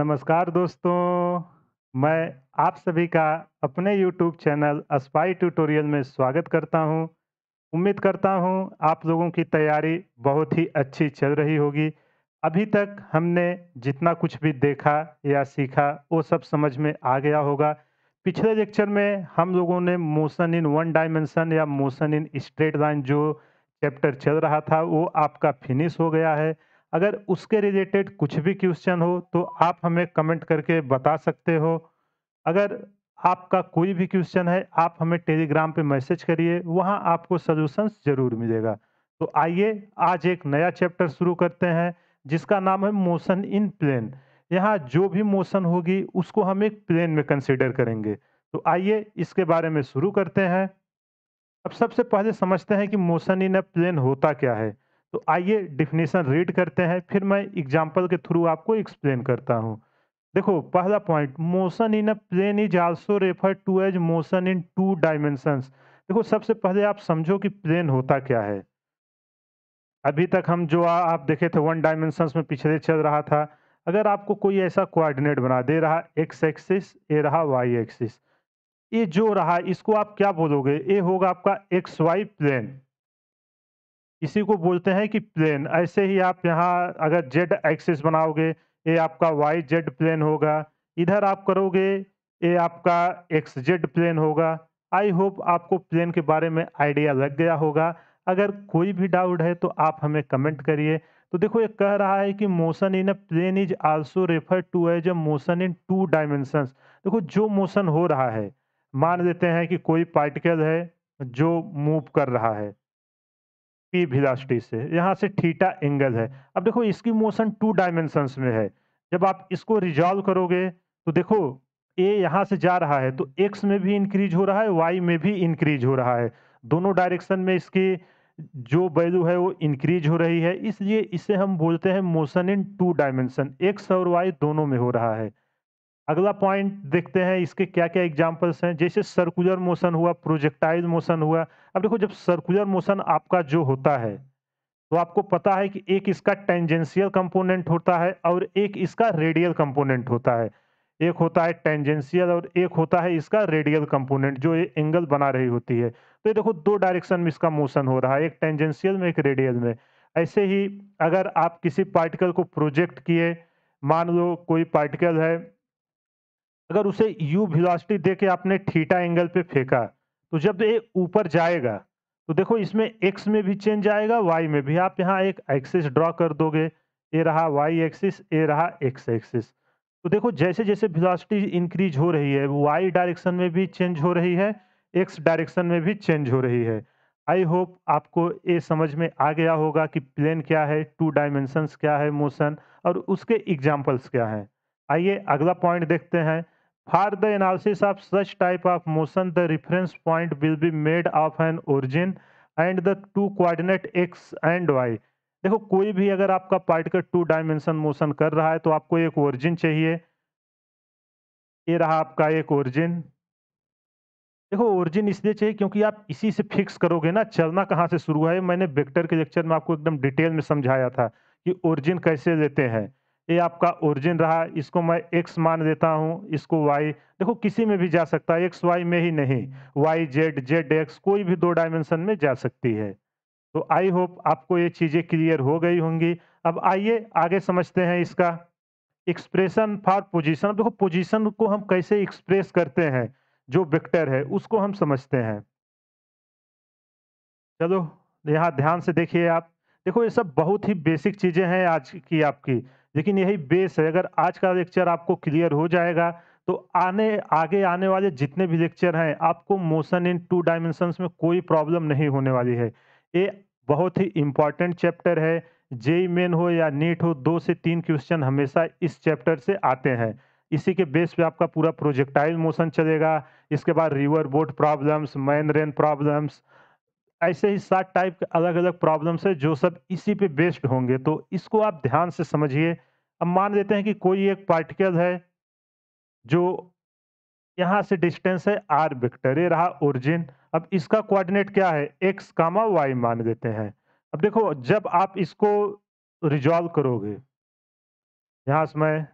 नमस्कार दोस्तों, मैं आप सभी का अपने यूट्यूब चैनल स्पाई ट्यूटोरियल में स्वागत करता हूं। उम्मीद करता हूं आप लोगों की तैयारी बहुत ही अच्छी चल रही होगी। अभी तक हमने जितना कुछ भी देखा या सीखा वो सब समझ में आ गया होगा। पिछले लेक्चर में हम लोगों ने मोशन इन वन डायमेंशन या मोशन इन स्ट्रेट लाइन जो चैप्टर चल रहा था वो आपका फिनिश हो गया है। अगर उसके रिलेटेड कुछ भी क्वेश्चन हो तो आप हमें कमेंट करके बता सकते हो। अगर आपका कोई भी क्वेश्चन है आप हमें टेलीग्राम पे मैसेज करिए, वहाँ आपको सॉल्यूशंस ज़रूर मिलेगा। तो आइए आज एक नया चैप्टर शुरू करते हैं जिसका नाम है मोशन इन प्लेन। यहाँ जो भी मोशन होगी उसको हम एक प्लेन में कंसीडर करेंगे। तो आइए इसके बारे में शुरू करते हैं। अब सबसे पहले समझते हैं कि मोशन इन अ प्लेन होता क्या है। तो आइए डिफिनीशन रीड करते हैं, फिर मैं एग्जांपल के थ्रू आपको एक्सप्लेन करता हूँ। देखो पहला point, motion in a plane is also refer to as motion in two dimensions. देखो सबसे पहले आप समझो कि प्लेन होता क्या है। अभी तक हम जो आप देखे थे वन डायमेंशंस में पिछले चल रहा था। अगर आपको कोई ऐसा कोऑर्डिनेट बना दे रहा एक्स एक्सिस, ये रहा वाई एक्सिस, ये जो रहा इसको आप क्या बोलोगे? ये होगा आपका एक्स वाई प्लेन। इसी को बोलते हैं कि प्लेन। ऐसे ही आप यहाँ अगर जेड एक्सिस बनाओगे, ये आपका वाई जेड प्लेन होगा। इधर आप करोगे, ये आपका एक्स जेड प्लेन होगा। आई होप आपको प्लेन के बारे में आइडिया लग गया होगा। अगर कोई भी डाउट है तो आप हमें कमेंट करिए। तो देखो ये कह रहा है कि motion in a plane is also refer to as a motion in two dimensions. देखो जो मोशन हो रहा है, मान लेते हैं कि कोई पार्टिकल है जो मूव कर रहा है पी वेलोसिटी से, यहाँ से थीटा एंगल है। अब देखो इसकी मोशन टू डायमेंशंस में है। जब आप इसको रिजॉल्व करोगे तो देखो ये यहाँ से जा रहा है तो एक्स में भी इंक्रीज हो रहा है, वाई में भी इंक्रीज हो रहा है। दोनों डायरेक्शन में इसकी जो वैल्यू है वो इंक्रीज हो रही है, इसलिए इसे हम बोलते हैं motion in two dimension. X और वाई दोनों में हो रहा है। अगला पॉइंट देखते हैं इसके क्या-क्या एग्जांपल्स हैं। जैसे सर्कुलर मोशन हुआ, प्रोजेक्टाइल मोशन हुआ। अब देखो जब सर्कुलर मोशन आपका जो होता है, तो आपको पता है कि एक इसका टेंजेंशियल कंपोनेंट होता है और एक इसका रेडियल कंपोनेंट होता है। एक होता है टेंजेंशियल और एक होता है इसका रेडियल कंपोनेंट जो ये एंगल बना रही होती है। तो ये देखो 2 डायरेक्शन में इसका मोशन हो रहा है, एक टेंजेंशियल में, एक रेडियल में। ऐसे ही अगर आप किसी पार्टिकल को प्रोजेक्ट किए, मान लो कोई पार्टिकल है, अगर उसे यू वेलोसिटी देके आपने थीटा एंगल पे फेंका, तो जब ये ऊपर जाएगा, तो देखो इसमें एक्स में भी चेंज आएगा, वाई में भी। आप यहाँ एक एक्सिस ड्रॉ कर दोगे, ये रहा वाई एक्सिस, ये रहा एक्स एक्सिस। तो देखो जैसे-जैसे वेलोसिटी इंक्रीज हो रही है, वाई डायरेक्शन में भी चेंज हो रही है, एक्स डायरेक्शन में भी चेंज हो रही है। आई होप आपको ये समझ में आ गया होगा कि प्लेन क्या है, टू डायमेंशंस क्या है मोशन, और उसके एग्जांपल्स क्या हैं। आइए अगला पॉइंट देखते हैं। For the analysis of such type of motion, the reference point will be made of an origin and the two coordinate x and y। देखो कोई भी अगर आपका पार्टिकल टू डायमेंशन मोशन कर रहा है तो आपको एक ओरिजिन चाहिए। ये रहा आपका एक ओरिजिन। देखो ओरिजिन इसलिए चाहिए क्योंकि आप इसी से फिक्स करोगे ना चलना कहाँ से शुरू है। मैंने वेक्टर के लेक्चर में आपको एकदम डिटेल में समझाया था कि ओरिजिन कैसे लेते हैं। ये आपका ओरिजिन रहा, इसको मैं एक्स मान लेता हूँ, इसको वाई। देखो किसी में भी जा सकता है, एक्स वाई में ही नहीं, वाई जेड, जेड एक्स, कोई भी 2 डायमेंशन में जा सकती है। तो आई होप आपको ये चीज़ें क्लियर हो गई होंगी। अब आइए आगे समझते हैं इसका एक्सप्रेशन फॉर पोजीशन। अब देखो पोजीशन को हम कैसे एक्सप्रेस करते हैं, जो वेक्टर है उसको हम समझते हैं। चलो यहाँ ध्यान से देखिए आप। देखो ये सब बहुत ही बेसिक चीज़ें हैं आज की आपकी, लेकिन यही बेस है। अगर आज का लेक्चर आपको क्लियर हो जाएगा तो आगे आने वाले जितने भी लेक्चर हैं आपको मोशन इन टू डायमेंशंस में कोई प्रॉब्लम नहीं होने वाली है। ये बहुत ही इम्पोर्टेंट चैप्टर है। जेईई मेन हो या नीट हो, 2 से 3 क्वेश्चन हमेशा इस चैप्टर से आते हैं। इसी के बेस पे आपका पूरा प्रोजेक्टाइल मोशन चलेगा। इसके बाद river boat problems, man rain problems, ऐसे ही 7 टाइप के अलग-अलग प्रॉब्लम्स हैं जो सब इसी पे बेस्ड होंगे, तो इसको आप ध्यान से समझिए। अब मान लेते हैं कि कोई एक पार्टिकल है जो यहाँ से डिस्टेंस है r वेक्टर, ये रहा ओरिजिन। अब इसका कोऑर्डिनेट क्या है? x, y मान लेते हैं। अब देखो जब आप इसको रिज़ॉल्व करोगे, यहाँ से मैं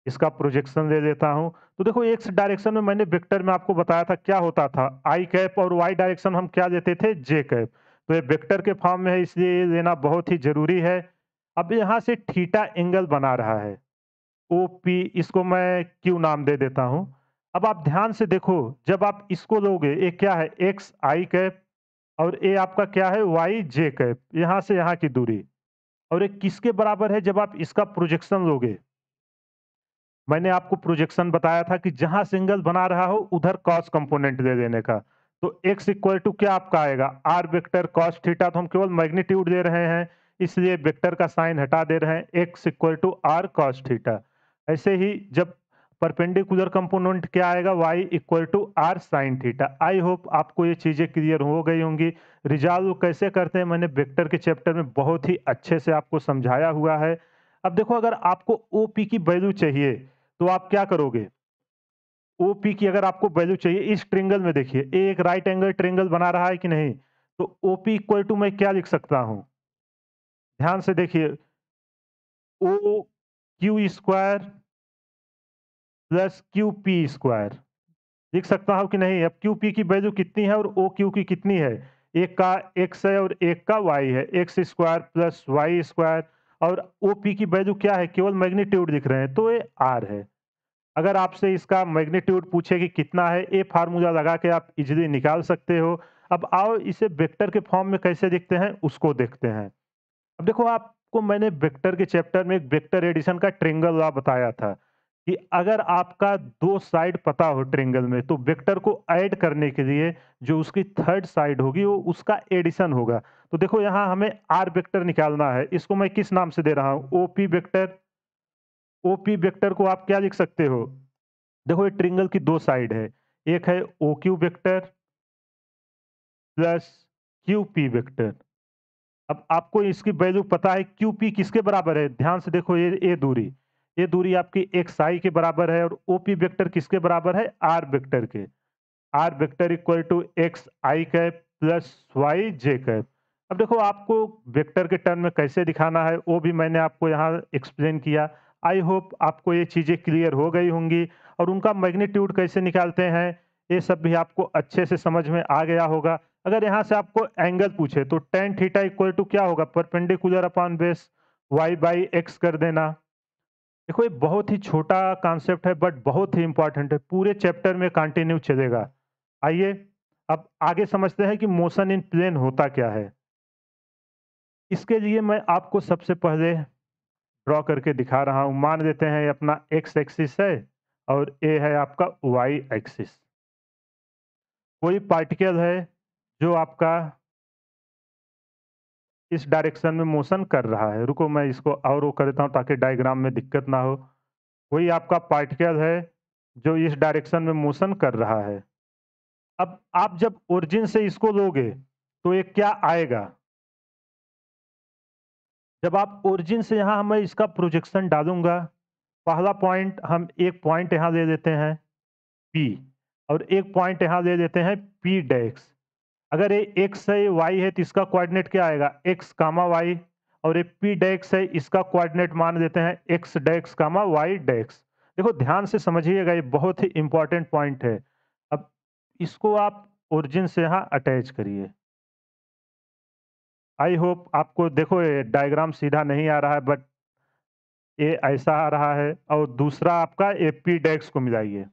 इसका प्रोजेक्शन ले लेता हूँ। तो देखो एक्स डायरेक्शन में मैंने वेक्टर में आपको बताया था क्या होता था, आई कैप, और वाई डायरेक्शन हम क्या लेते थे, जे कैप। तो ये वेक्टर के फॉर्म में है, इसलिए ये लेना बहुत ही ज़रूरी है। अब यहाँ से थीटा एंगल बना रहा है, ओपी, इसको मैं क्यू नाम दे देता हूँ। अब आप ध्यान से देखो, जब आप इसको लोगे, ये क्या है, एक्स आई कैप, और ये आपका क्या है, वाई जे कैप, यहाँ से यहाँ की दूरी। और ये किसके बराबर है, जब आप इसका प्रोजेक्शन लोगे, मैंने आपको प्रोजेक्शन बताया था कि जहां सिंगल बना रहा हो उधर कॉस कंपोनेंट दे देने का। तो x इक्वल टू क्या आपका आएगा, आर वेक्टर कॉस थीटा, तो हम केवल मैग्नीट्यूड दे रहे हैं, इसलिए वेक्टर का साइन हटा दे रहे हैं, x equal to R cos theta. ऐसे ही जब परपेंडिकुलर कंपोनेंट क्या आएगा, y equal to R sine theta. I hope आपको ये चीजें क्लियर हो गई होंगी। रिजॉल्व कैसे करते हैं मैंने वेक्टर के चैप्टर में बहुत ही अच्छे से आपको समझाया हुआ है। अब देखो, अगर आपको ओपी की वैल्यू चाहिए तो आप क्या करोगे, ओपी की अगर आपको वैल्यू चाहिए, इस ट्रिंगल में देखिए, ये एक राइट एंगल ट्रिंगल बना रहा है कि नहीं, तो ओपी इक्वल टू मैं क्या लिख सकता हूं, ध्यान से देखिए, O Q square plus Q P square लिख सकता हूं कि नहीं। अब क्यू पी की वैल्यू कितनी है और ओ क्यू की कितनी है, एक का एक्स है और एक का वाई है, X square plus Y square, और ओ पी की वैल्यू क्या है, केवल मैग्नीट्यूड दिख रहे हैं, तो ये आर है। अगर आपसे इसका मैग्नीट्यूड पूछे कि कितना है, ये फार्मूला लगा के आप इजीली निकाल सकते हो। अब आओ इसे वेक्टर के फॉर्म में कैसे दिखते हैं उसको देखते हैं। अब देखो, आपको मैंने वेक्टर के चैप्टर में एक वेक्टर एडिशन का ट्रिंगल लॉ बताया था कि अगर आपका दो साइड पता हो ट्रिंगल में, तो वेक्टर को ऐड करने के लिए जो उसकी थर्ड साइड होगी वो उसका एडिशन होगा। तो देखो, यहाँ हमें आर वेक्टर निकालना है, इसको मैं किस नाम से दे रहा हूँ, ओपी वेक्टर। ओपी वेक्टर को आप क्या लिख सकते हो, देखो ये ट्रिंगल की दो साइड है, एक है O Q vector plus Q P vector. अब आपको इसकी वैल्यू पता है, क्यू पी किसके बराबर है, ध्यान से देखो, ये दूरी आपकी एक्स आई के बराबर है, और ओ पी वेक्टर किसके बराबर है, आर वेक्टर के। R vector equal to X I cap plus Y J cap. अब देखो, आपको वेक्टर के टर्म में कैसे दिखाना है वो भी मैंने आपको यहाँ एक्सप्लेन किया। आई होप आपको ये चीज़ें क्लियर हो गई होंगी, और उनका मैग्नीट्यूड कैसे निकालते हैं ये सब भी आपको अच्छे से समझ में आ गया होगा। अगर यहाँ से आपको एंगल पूछे तो टेन थीटा इक्वल टू क्या होगा, perpendicular upon base Y by X कर देना। देखो, ये बहुत ही छोटा कॉन्सेप्ट है बट बहुत ही इंपॉर्टेंट है, पूरे चैप्टर में कंटिन्यू चलेगा। आइए अब आगे समझते हैं कि मोशन इन प्लेन होता क्या है। इसके लिए मैं आपको सबसे पहले ड्रॉ करके दिखा रहा हूं। मान लेते हैं ये अपना एक्स एक्सिस है और ये है आपका वाई एक्सिस। कोई पार्टिकल है जो आपका इस डायरेक्शन में मोशन कर रहा है, रुको मैं इसको और वो कर देता हूं ताकि डायग्राम में दिक्कत ना हो। कोई आपका पार्टिकल है जो इस डायरेक्शन में मोशन कर रहा है। अब आप जब ओरिजिन से इसको लोगे तो ये क्या आएगा, जब आप ओरिजिन से यहाँ मैं इसका प्रोजेक्शन डालूंगा, पहला पॉइंट हम एक पॉइंट यहाँ ले लेते हैं P, और एक पॉइंट यहाँ ले लेते हैं P डैश। अगर ये x है, y है, तो इसका कोऑर्डिनेट क्या आएगा, x कामा y, और ये P डैश है, इसका कोऑर्डिनेट मान लेते हैं x डैश कामा y डैश। देखो ध्यान से समझिएगा, ये बहुत ही इंपॉर्टेंट पॉइंट है। अब इसको आप ओरिजिन से यहाँ अटैच करिए। आई होप आपको, देखो ये डायग्राम सीधा नहीं आ रहा है बट ये ऐसा आ रहा है, और दूसरा आपका ए पी डैश को मिलाइए,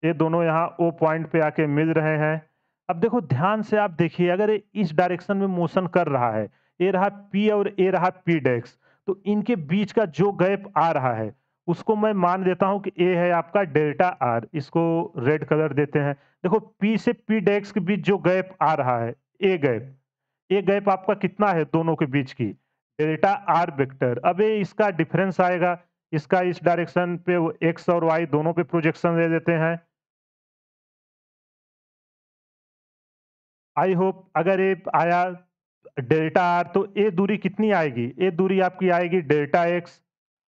ये दोनों यहाँ ओ पॉइंट पे आके मिल रहे हैं। अब देखो ध्यान से आप देखिए, अगर ये इस डायरेक्शन में मोशन कर रहा है, ये रहा पी और ये रहा पी डैश, तो इनके बीच का जो गैप आ रहा है उसको मैं मान देता हूं कि ए है आपका डेल्टा आर, इसको रेड कलर देते हैं। देखो, पी से पी डैश के बीच जो गैप आ रहा है, ए गैप आपका कितना है दोनों के बीच की, डेल्टा आर वेक्टर। अब ये इसका डिफरेंस आएगा, इसका इस डायरेक्शन पे एक्स और वाई दोनों पे प्रोजेक्शन ले लेते हैं। आई होप अगर ये आया डेल्टा आर, तो ये दूरी कितनी आएगी, ये दूरी आपकी आएगी डेल्टा एक्स,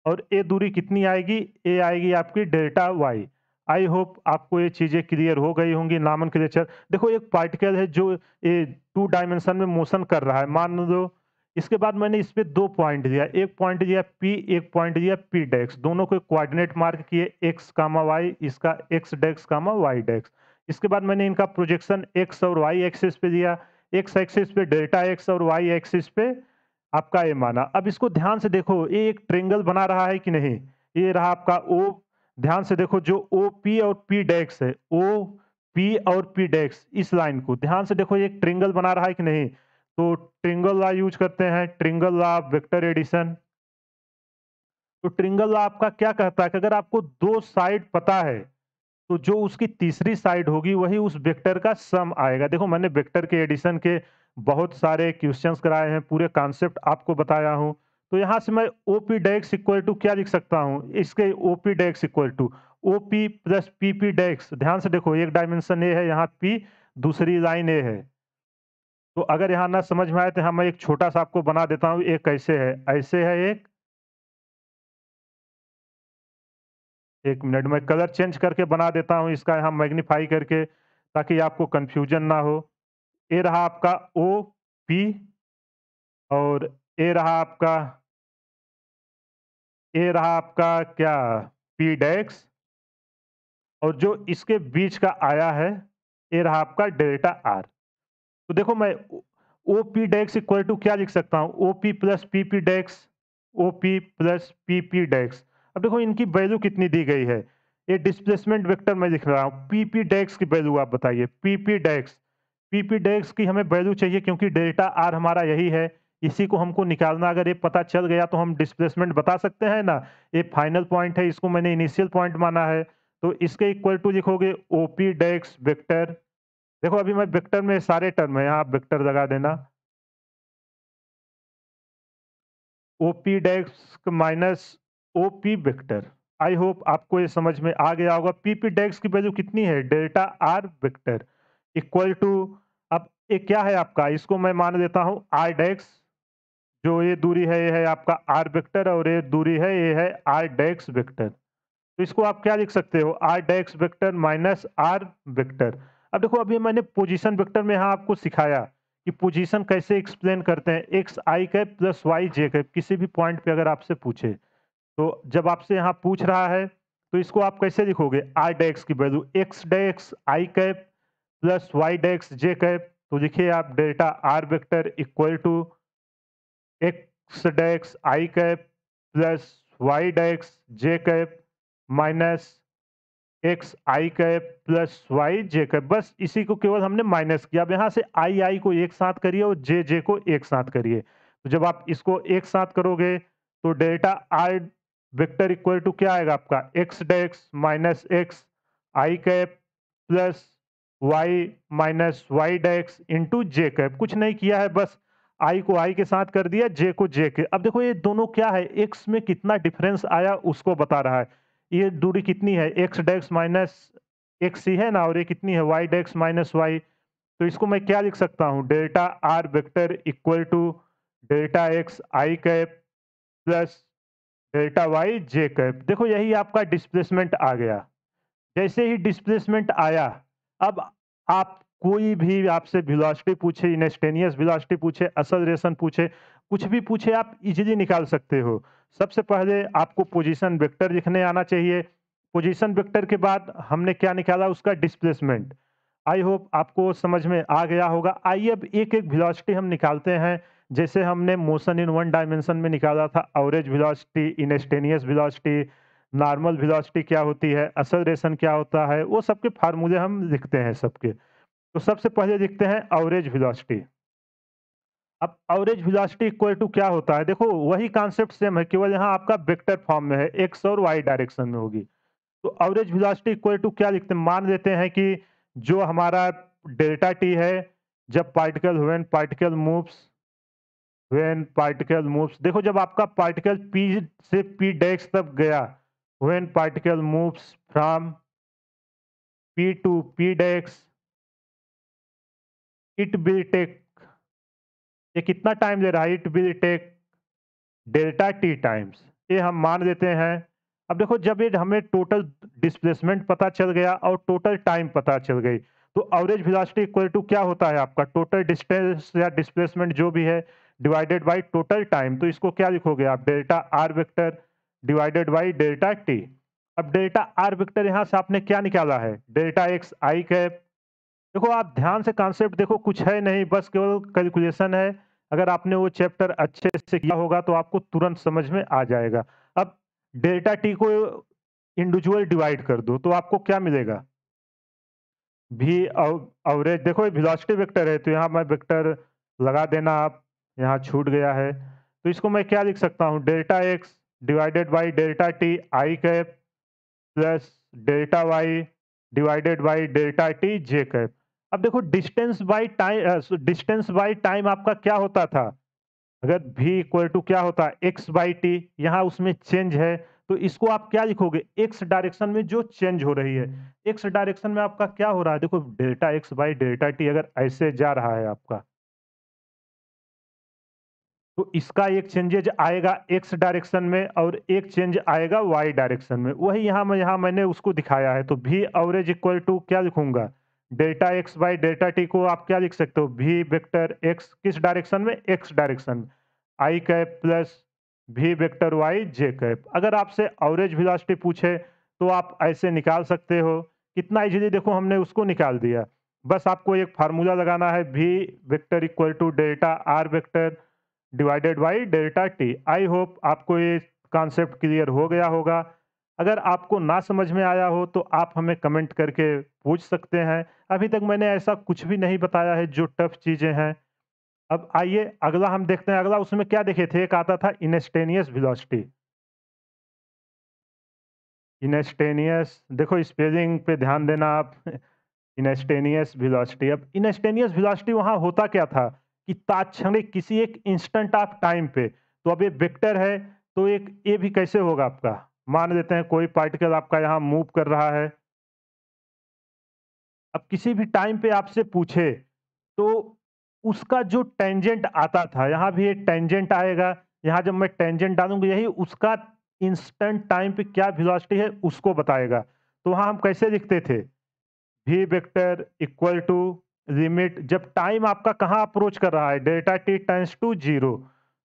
और ये दूरी कितनी आएगी, ये आएगी आपकी डेल्टा वाई। आई होप आपको ये चीजें क्लियर हो गई होंगी। नॉमेनक्लेचर देखो, एक पार्टिकल है जो ये टू डायमेंशन में मोशन कर रहा है, मान लो इसके बाद मैंने इस पे 2 पॉइंट दिया, एक पॉइंट दिया P, एक पॉइंट दिया P डैश, दोनों को कोऑर्डिनेट मार्क किए x, y, इसका x डैश, y डैश। इसके बाद मैंने इनका प्रोजेक्शन x और y एक्सिस पे दिया, x एक्सिस पे डेल्टा x और y एक्सिस पे आपका ये माना। अब इसको ध्यान से देखो, ये एक ट्रायंगल बना रहा है कि नहीं? ये रहा आपका O, ध्यान से देखो जो OP और P डैश है, OP और P डैश, इस लाइन को ध्यान से देखो, ये एक ट्रायंगल बना रहा है कि नहीं? तो ट्रायंगल लॉ यूज करते हैं, triangle law of vector addition. तो ट्रायंगल लॉ आपका क्या कहता है कि अगर आपको 2 साइड पता है, तो जो उसकी तीसरी साइड होगी वही उस वेक्टर का सम आएगा। देखो मैंने वेक्टर के एडिशन के बहुत सारे क्वेश्चंस कराए हैं, पूरे कॉन्सेप्ट आपको बताया हूँ। तो यहाँ से मैं OP डैश इक्वल टू क्या लिख सकता हूँ? इसके OP dash equal to OP plus PP dash. ध्यान से देखो, एक डायमेंशन ए है, यहाँ P, दूसरी लाइन ए है। तो अगर यहाँ ना समझ में आए तो यहाँ मैं एक छोटा-सा आपको बना देता हूँ, एक कैसे है, ऐसे है एक। 1 मिनट मैं कलर चेंज करके बना देता हूँ इसका, यहाँ मैग्नीफाई करके, ताकि आपको कन्फ्यूजन ना हो। ये रहा आपका OP और ये रहा आपका ये रहा आपका क्या, P डैश, और जो इसके बीच का आया है, ये रहा आपका डेल्टा R। तो देखो मैं OP डैश इक्वल टू क्या लिख सकता हूँ? OP plus PP dash, OP plus PP dash. अब देखो इनकी वैल्यू कितनी दी गई है, ये डिस्प्लेसमेंट वेक्टर मैं लिख रहा हूँ। PP डैश की वैल्यू आप बताइए, PP डैश की हमें वैल्यू चाहिए, क्योंकि डेल्टा R हमारा यही है, इसी को हमको निकालना। अगर ये पता चल गया तो हम डिस्प्लेसमेंट बता सकते हैं ना। ये फाइनल पॉइंट है, इसको मैंने इनिशियल पॉइंट माना है, तो इसके इक्वल टू लिखोगे OP डैश वेक्टर। देखो अभी मैं वेक्टर में सारे टर्म है, यहाँ आप वेक्टर लगा देना। OP dash minus OP vector. आई होप आपको ये समझ में आ गया होगा। PP डैश की वैल्यू कितनी है? Delta R vector equal to, अब ये क्या है आपका, इसको मैं मान लेता हूँ R डैश। जो ये दूरी है ये है आपका R वेक्टर, और ये दूरी है ये है R डैश वेक्टर। तो इसको आप क्या लिख सकते हो? R dash vector minus R vector. अब देखो अभी मैंने पोजीशन वेक्टर में यहाँ आपको सिखाया कि पोजीशन कैसे एक्सप्लेन करते हैं, x I cap plus Y J cap, किसी भी पॉइंट पे अगर आपसे पूछे। तो जब आपसे यहाँ पूछ रहा है तो इसको आप कैसे लिखोगे? R डैश की value X dash I cap plus Y dash J cap. तो लिखिए आप delta R vector equal to X dash I cap plus Y dash J cap minus X I cap plus Y J cap. बस इसी को केवल हमने minus किया। अब यहाँ से आई आई को एक साथ करिए और जे जे को एक साथ करिए। तो जब आप इसको एक साथ करोगे तो delta R vector equal to क्या आएगा आपका? X dash minus X I cap plus Y minus Y dash into J cap. कुछ नहीं किया है, बस आई को आई के साथ कर दिया, जे को जे के। अब देखो ये दोनों क्या है, एक्स में कितना डिफरेंस आया उसको बता रहा है। ये दूरी कितनी है? एक्स डैश माइनस एक्स ही है ना, और ये कितनी है? Y dash minus Y. तो इसको मैं क्या लिख सकता हूँ? Delta R vector equal to delta X I cap plus delta Y J cap. देखो यही आपका डिस्प्लेसमेंट आ गया। जैसे ही डिस्प्लेसमेंट आया, अब आप कोई भी आपसे वेलोसिटी पूछे, इंस्टेंटेनियस वेलोसिटी पूछे, एक्सेलरेशन पूछे, कुछ भी पूछे, आप इजीली निकाल सकते हो। सबसे पहले आपको पोजीशन वेक्टर लिखने आना चाहिए। पोजीशन वेक्टर के बाद हमने क्या निकाला? उसका डिस्प्लेसमेंट। आई होप आपको समझ में आ गया होगा। आइए अब एक-एक वेलोसिटी हम निकालते हैं। जैसे हमने मोशन इन वन डायमेंशन में निकाला था, average velocity, instantaneous velocity, normal velocity क्या होती है, एक्सेलरेशन क्या होता है, वो सबके फार्मूले हम लिखते हैं सबके। तो सबसे पहले लिखते हैं एवरेज वेलोसिटी। अब एवरेज वेलोसिटी इक्वल टू क्या होता है? देखो वही कॉन्सेप्ट सेम है, केवल यहाँ आपका वेक्टर फॉर्म में है, एक्स और वाई डायरेक्शन में होगी। तो एवरेज वेलोसिटी इक्वल टू क्या लिखते हैं? मान लेते हैं कि जो हमारा डेल्टा टी है, जब पार्टिकल व्हेन पार्टिकल मूव्स, देखो जब आपका पार्टिकल पी से पी डैश तक गया, when particle moves from P to P dash, it will take, ये कितना टाइम ले रहा है? It will take delta T times, ये हम मान लेते हैं। अब देखो जब ये हमें टोटल डिस्प्लेसमेंट पता चल गया और टोटल टाइम पता चल गई, तो एवरेज वेलोसिटी इक्वल टू क्या होता है आपका? टोटल डिस्टेंस या डिस्प्लेसमेंट जो भी है, डिवाइडेड बाई टोटल टाइम, तो इसको क्या लिखोगे आप, delta R vector divided by delta T. अब डेल्टा आर वेक्टर यहाँ से आपने क्या निकाला है, डेल्टा एक्स आई कैप। देखो आप ध्यान से कॉन्सेप्ट देखो, कुछ है नहीं, बस केवल कैलकुलेशन है। अगर आपने वो चैप्टर अच्छे से किया होगा तो आपको तुरंत समझ में आ जाएगा। अब डेल्टा टी को इंडिविजुअल डिवाइड कर दो तो आपको क्या मिलेगा, भी एवरेज। देखो ये वेलोसिटी वेक्टर है तो यहाँ मैं वेक्टर लगा देना आप, यहाँ छूट गया है। तो इसको मैं क्या लिख सकता हूँ, delta X divided by delta T I cap plus delta Y divided by delta T J cap. अब देखो डिस्टेंस बाई टाइम आपका क्या होता था, अगर v इक्वल टू क्या होता है एक्स बाई टी, यहाँ उसमें चेंज है तो इसको आप क्या लिखोगे, एक्स डायरेक्शन में जो चेंज हो रही है, एक्स डायरेक्शन में आपका क्या हो रहा है, देखो delta X by delta T अगर ऐसे जा रहा है आपका, तो इसका एक चेंजेज आएगा एक्स डायरेक्शन में और एक चेंज आएगा वाई डायरेक्शन में, वही यहाँ मैंने उसको दिखाया है। तो भी एवरेज इक्वल टू क्या लिखूंगा, delta X by delta T को आप क्या लिख सकते हो, भी वेक्टर एक्स किस डायरेक्शन में, एक्स डायरेक्शन में, आई कैप प्लस भी वेक्टर वाई जे कैप। अगर आपसे एवरेज वेलोसिटी पूछे तो आप ऐसे निकाल सकते हो, कितना इजीली देखो हमने उसको निकाल दिया। बस आपको एक फार्मूला लगाना है, V vector equal to delta R vector divided by delta T. I hope आपको ये कॉन्सेप्ट क्लियर हो गया होगा। अगर आपको ना समझ में आया हो तो आप हमें कमेंट करके पूछ सकते हैं। अभी तक मैंने ऐसा कुछ भी नहीं बताया है जो टफ चीज़ें हैं। अब आइए अगला हम देखते हैं, अगला उसमें क्या देखे थे, एक आता था इंस्टेनियस वेलोसिटी। इंस्टेनियस, देखो स्पेलिंग पे ध्यान देना आप। इंस्टेनियस वेलोसिटी, अब इंस्टेनियस वेलोसिटी वहाँ होता क्या था कि तात्क्षणिक किसी एक इंस्टेंट ऑफ टाइम पे, तो अब ये वेक्टर है तो एक ये भी कैसे होगा आपका, मान लेते हैं कोई पार्टिकल आपका यहाँ मूव कर रहा है। अब किसी भी टाइम पे आपसे पूछे तो उसका जो टेंजेंट आता था, यहाँ भी एक टेंजेंट आएगा, यहाँ जब मैं टेंजेंट डालूंगा यही उसका इंस्टेंट टाइम पे क्या वेलोसिटी है उसको बताएगा। तो वहाँ हम कैसे लिखते थे, V vector equal to limit, जब टाइम आपका कहाँ अप्रोच कर रहा है, delta T tends to zero,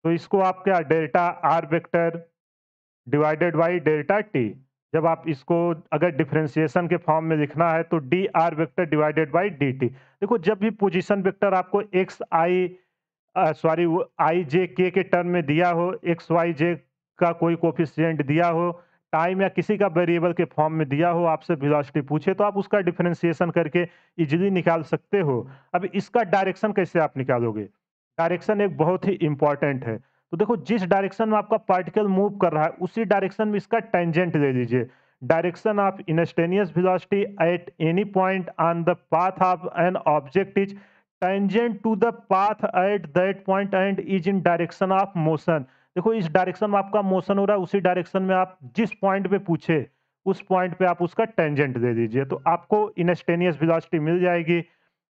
तो इसको आप क्या, delta R vector divided by delta T. जब आप इसको अगर डिफरेंशिएशन के फॉर्म में लिखना है तो D r vector divided by D T. देखो जब भी पोजीशन वेक्टर आपको एक्स आई सॉरी वो आई जे के टर्म में दिया हो, एक्स वाई जे का कोई कोफिशिएंट दिया हो, टाइम या किसी का वेरिएबल के फॉर्म में दिया हो, आपसे वेलोसिटी पूछे तो आप उसका डिफरेंशिएशन करके इजीली निकाल सकते हो। अब इसका डायरेक्शन कैसे आप निकालोगे, डायरेक्शन एक बहुत ही इंपॉर्टेंट है। तो देखो जिस डायरेक्शन में आपका पार्टिकल मूव कर रहा है उसी डायरेक्शन में इसका टेंजेंट ले लीजिए। Direction of instantaneous velocity at any point on the path of an object is tangent to the path at that point and is in direction of motion. देखो इस डायरेक्शन में आपका मोशन हो रहा है, उसी डायरेक्शन में आप जिस पॉइंट पे पूछे उस पॉइंट पे आप उसका टेंजेंट दे दीजिए तो आपको इंस्टेनियस वेलोसिटी मिल जाएगी।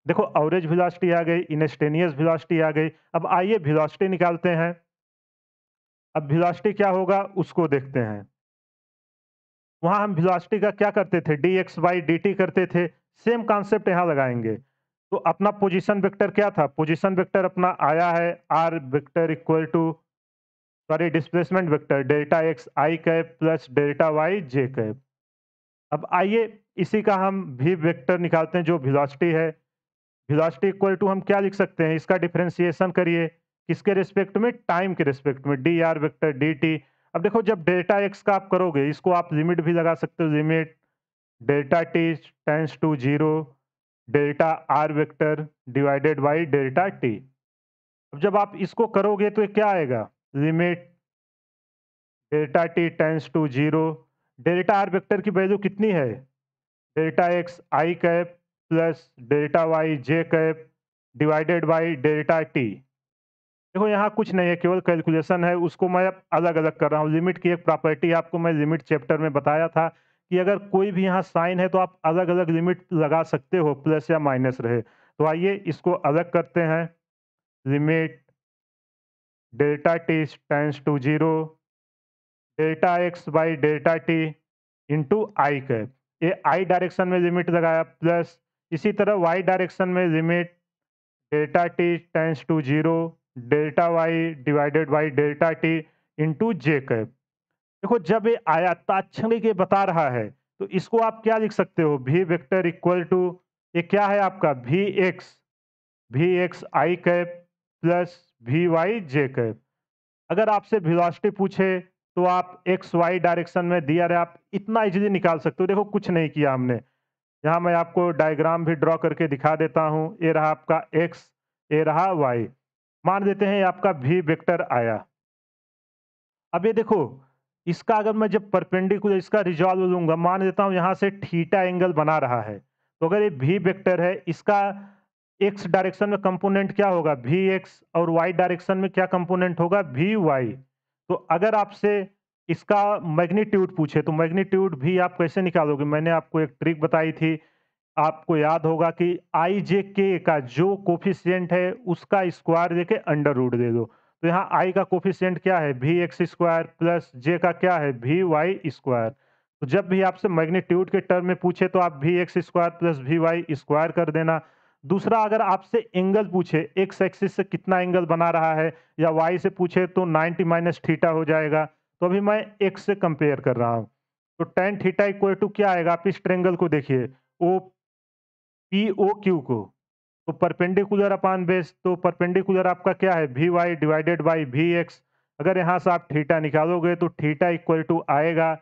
देखो एवरेज वेलोसिटी आ गई, इंस्टेनियस वेलोसिटी आ गई। अब आइए वेलोसिटी निकालते हैं। अब वेलोसिटी क्या होगा उसको देखते हैं। वहां हम वेलोसिटी का क्या करते थे, D x by D T करते थे, सेम कॉन्सेप्ट यहाँ लगाएंगे। तो अपना पोजीशन वेक्टर क्या था, पोजीशन वेक्टर अपना आया है are vector equal to sorry displacement vector delta X I cap plus delta Y J cap. अब आइए इसी का हम भी वेक्टर निकालते हैं जो वेलोसिटी है। वेलोसिटी इक्वल टू हम क्या लिख सकते हैं, इसका डिफरेंशिएशन करिए किसके रिस्पेक्ट में, टाइम के रिस्पेक्ट में, D r vector D T. अब देखो जब डेल्टा एक्स का आप करोगे इसको आप लिमिट भी लगा सकते हो, limit delta T tends to zero delta R vector divided by delta T. अब जब आप इसको करोगे तो ये क्या आएगा, limit delta T tends to zero, delta R vector की वैल्यू कितनी है, delta X I cap plus delta Y J cap divided by delta T. देखो यहाँ कुछ नहीं है, केवल कैलकुलेशन है, उसको मैं अब अलग अलग कर रहा हूँ। लिमिट की एक प्रॉपर्टी आपको मैं लिमिट चैप्टर में बताया था कि अगर कोई भी यहाँ साइन है तो आप अलग अलग लिमिट लगा सकते हो, प्लस या माइनस रहे। तो आइए इसको अलग करते हैं, limit delta T tends to zero delta X by delta T into I cap, ये आई डायरेक्शन में लिमिट लगाया, प्लस इसी तरह वाई डायरेक्शन में limit delta T tends to zero delta Y divided by delta T into J cap. देखो जब ये आयताक्षरिक ये बता रहा है तो इसको आप क्या लिख सकते हो, वी वेक्टर इक्वल टू, ये क्या है आपका V X I cap plus V Y J cap. अगर आपसे वेलोसिटी पूछे तो आप एक्स वाई डायरेक्शन में दिया रहे, आप इतना इजीली निकाल सकते हो। देखो कुछ नहीं किया हमने, यहाँ मैं आपको डायग्राम भी ड्रॉ करके दिखा देता हूँ। ये रहा आपका एक्स, ये रहा वाई। मान देते हैं ये आपका वी वेक्टर आया। अब ये देखो, इसका अगर मैं जब परपेंडिकुलर इसका रिजॉल्व लूंगा, मान लेता हूँ यहाँ से थीटा एंगल बना रहा है, तो अगर ये वी वेक्टर है, इसका एक्स डायरेक्शन में कंपोनेंट क्या होगा, वी एक्स, और वाई डायरेक्शन में क्या कंपोनेंट होगा, वी वाई। तो अगर आपसे इसका मैग्नीट्यूड पूछे तो मैग्नीट्यूड भी आप कैसे निकालोगे, मैंने आपको एक ट्रिक बताई थी। आपको याद होगा कि आई जे के का जो कोफिशिएंट है उसका स्क्वायर लेके अंडर रूट दे दो। तो यहाँ आई का कोफिशिएंट क्या है, वी एक्स स्क्वायर, प्लस जे का क्या है, वी वाई स्क्वायर। तो जब भी आपसे मैग्नीट्यूड के टर्म में पूछे तो आप V X square plus V Y square कर देना। दूसरा, अगर आपसे एंगल पूछे, एक्स एक्सिस से कितना एंगल बना रहा है, या वाई से पूछे तो 90 माइनस थीटा हो जाएगा। तो अभी मैं एक्स से कंपेयर कर रहा हूँ, तो टेन थीटा इक्वल टू क्या आएगा, आप इस ट्रेंगल को देखिए, ओ पी ओ क्यू को, तो परपेंडिकुलर अपान बेस, तो परपेंडिकुलर आपका क्या है, V Y divided by V X. अगर यहाँ से आप थीटा निकालोगे तो थीटा इक्वल टू आएगा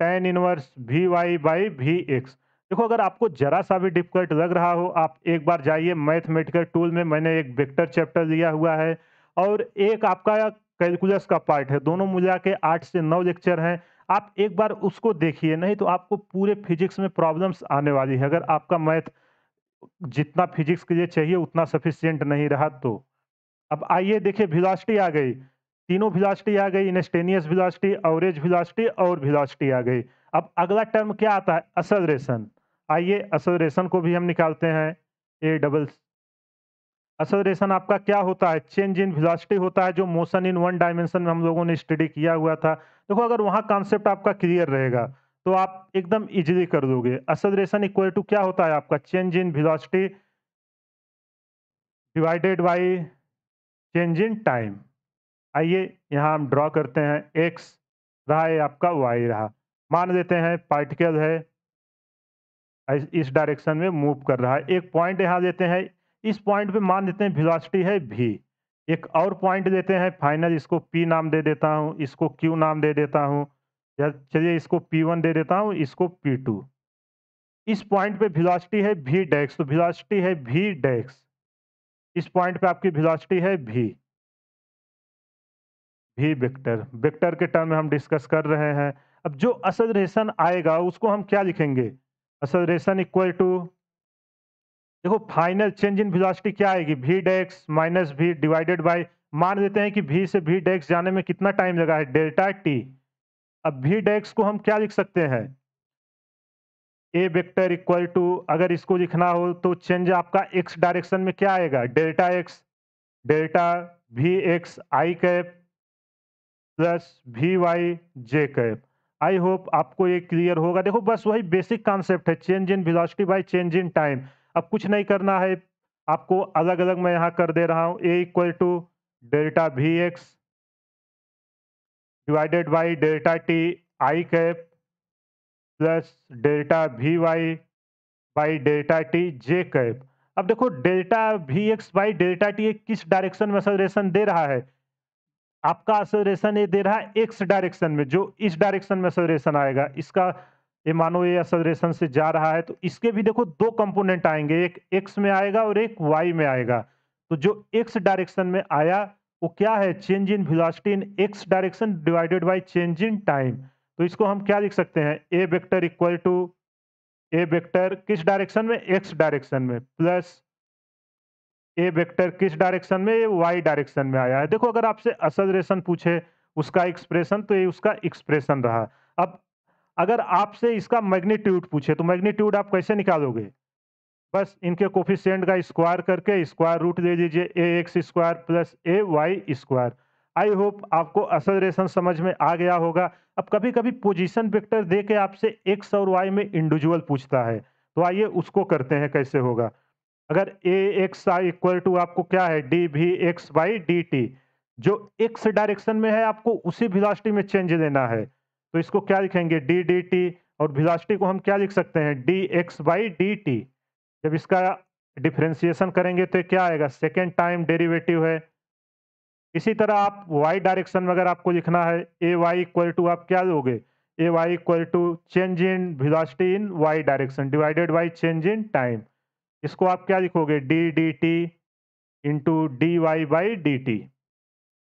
tan inverse V Y by V X. देखो अगर आपको जरा सा भी डिफिकल्ट लग रहा हो, आप एक बार जाइए मैथमेटिकल टूल में, मैंने एक वेक्टर चैप्टर लिया हुआ है और एक आपका कैलकुलस का पार्ट है, दोनों मिला के 8 से 9 लेक्चर हैं। आप एक बार उसको देखिए, नहीं तो आपको पूरे फिजिक्स में प्रॉब्लम्स आने वाली है, अगर आपका मैथ जितना फिजिक्स के लिए चाहिए उतना सफिशिएंट नहीं रहा तो। अब आइए देखिए, वेलोसिटी आ गई, तीनों वेलोसिटी आ गई, इंस्टेनियस वेलोसिटी, एवरेज वेलोसिटी और वेलोसिटी आ गई। अब अगला टर्म क्या आता है, एक्सेलरेशन। आइए एक्सेलरेशन को भी हम निकालते हैं। ए डबल एक्सेलरेशन आपका क्या होता है, चेंज इन वेलोसिटी होता है, जो मोशन इन वन डायमेंशन में हम लोगों ने स्टडी किया हुआ था। देखो अगर वहां कॉन्सेप्ट आपका क्लियर रहेगा तो आप एकदम इजीली कर दोगे। एक्सेलरेशन इक्वल टू क्या होता है आपका, change in velocity divided by change in time. आइए यहाँ हम ड्रॉ करते हैं, एक्स रहा है आपका, वाई रहा। मान लेते हैं पार्टिकल है इस डायरेक्शन में मूव कर रहा है, एक पॉइंट यहाँ लेते हैं, इस पॉइंट पे मान लेते हैं वेलोसिटी है v। एक और पॉइंट लेते हैं फाइनल, इसको p नाम दे देता हूँ, इसको q नाम दे देता हूँ, या चलिए इसको p1 दे देता हूँ, इसको p2। इस पॉइंट पे वेलोसिटी है v डैश, तो वेलोसिटी है v डैश। इस पॉइंट पे आपकी वेलोसिटी है v वेक्टर, वेक्टर के टर्म में हम डिस्कस कर रहे हैं। अब जो एक्सेलरेशन आएगा उसको हम क्या लिखेंगे, एक्सेलरेशन इक्वल टू, देखो फाइनल चेंज इन वेलोसिटी क्या आएगी, v dash minus v divided by, मान लेते हैं कि v से v डैश जाने में कितना टाइम लगा है, डेल्टा t। अब v डैश को हम क्या लिख सकते हैं, a वेक्टर इक्वल टू, अगर इसको लिखना हो तो चेंज आपका x डायरेक्शन में क्या आएगा, delta x, delta v x I cap plus V Y J cap. I hope आपको ये क्लियर होगा। देखो बस वही बेसिक कॉन्सेप्ट है, change in velocity by change in time. अब कुछ नहीं करना है आपको, अलग अलग मैं यहाँ कर दे रहा हूँ, A equal to delta V X divided by delta T I cap plus delta V Y by delta T J cap. अब देखो delta V X by delta T किस डायरेक्शन में एक्सेलरेशन दे रहा है, आपका एक्सेलरेशन ये दे रहा है एक्स डायरेक्शन में, जो इस डायरेक्शन में एक्सेलरेशन आएगा इसका, ये मानो ये एक्सेलरेशन से जा रहा है तो इसके भी देखो दो कंपोनेंट आएंगे, एक एक्स में आएगा और एक वाई में आएगा। तो जो एक्स डायरेक्शन में आया वो क्या है, change in velocity in X direction divided by change in time. तो इसको हम क्या लिख सकते हैं, A vector equal to, A vector किस डायरेक्शन में, एक्स डायरेक्शन में, प्लस ए वेक्टर किस डायरेक्शन में, ये वाई डायरेक्शन में आया है। देखो अगर आपसे एक्सेलरेशन पूछे उसका एक्सप्रेशन, तो ये उसका एक्सप्रेशन रहा। अब अगर आपसे इसका मैग्नीट्यूड पूछे तो मैग्नीट्यूड आप कैसे निकालोगे, बस इनके कोफिशिएंट का स्क्वायर करके स्क्वायर रूट ले लीजिए, A X square plus A Y square. I hope आपको एक्सेलरेशन समझ में आ गया होगा। अब कभी कभी पोजीशन वेक्टर दे के आपसे एक्स और वाई में इंडिविजुअल पूछता है, तो आइए उसको करते हैं कैसे होगा। अगर ए एक्स इक्वल टू आपको क्या है D V X by D T, जो एक्स डायरेक्शन में है आपको उसी वेलोसिटी में चेंज लेना है। तो इसको क्या लिखेंगे डी डी टी, और वेलोसिटी को हम क्या लिख सकते हैं D x by D T. जब इसका डिफरेंशिएशन करेंगे तो ये क्या आएगा सेकेंड टाइम डेरिवेटिव है। इसी तरह आप वाई डायरेक्शन में अगर आपको लिखना है ए वाई इक्वल टू आप क्या लोगे A Y equal to change in velocity in Y direction divided by change in time. इसको आप क्या लिखोगे D D T into D Y by D T.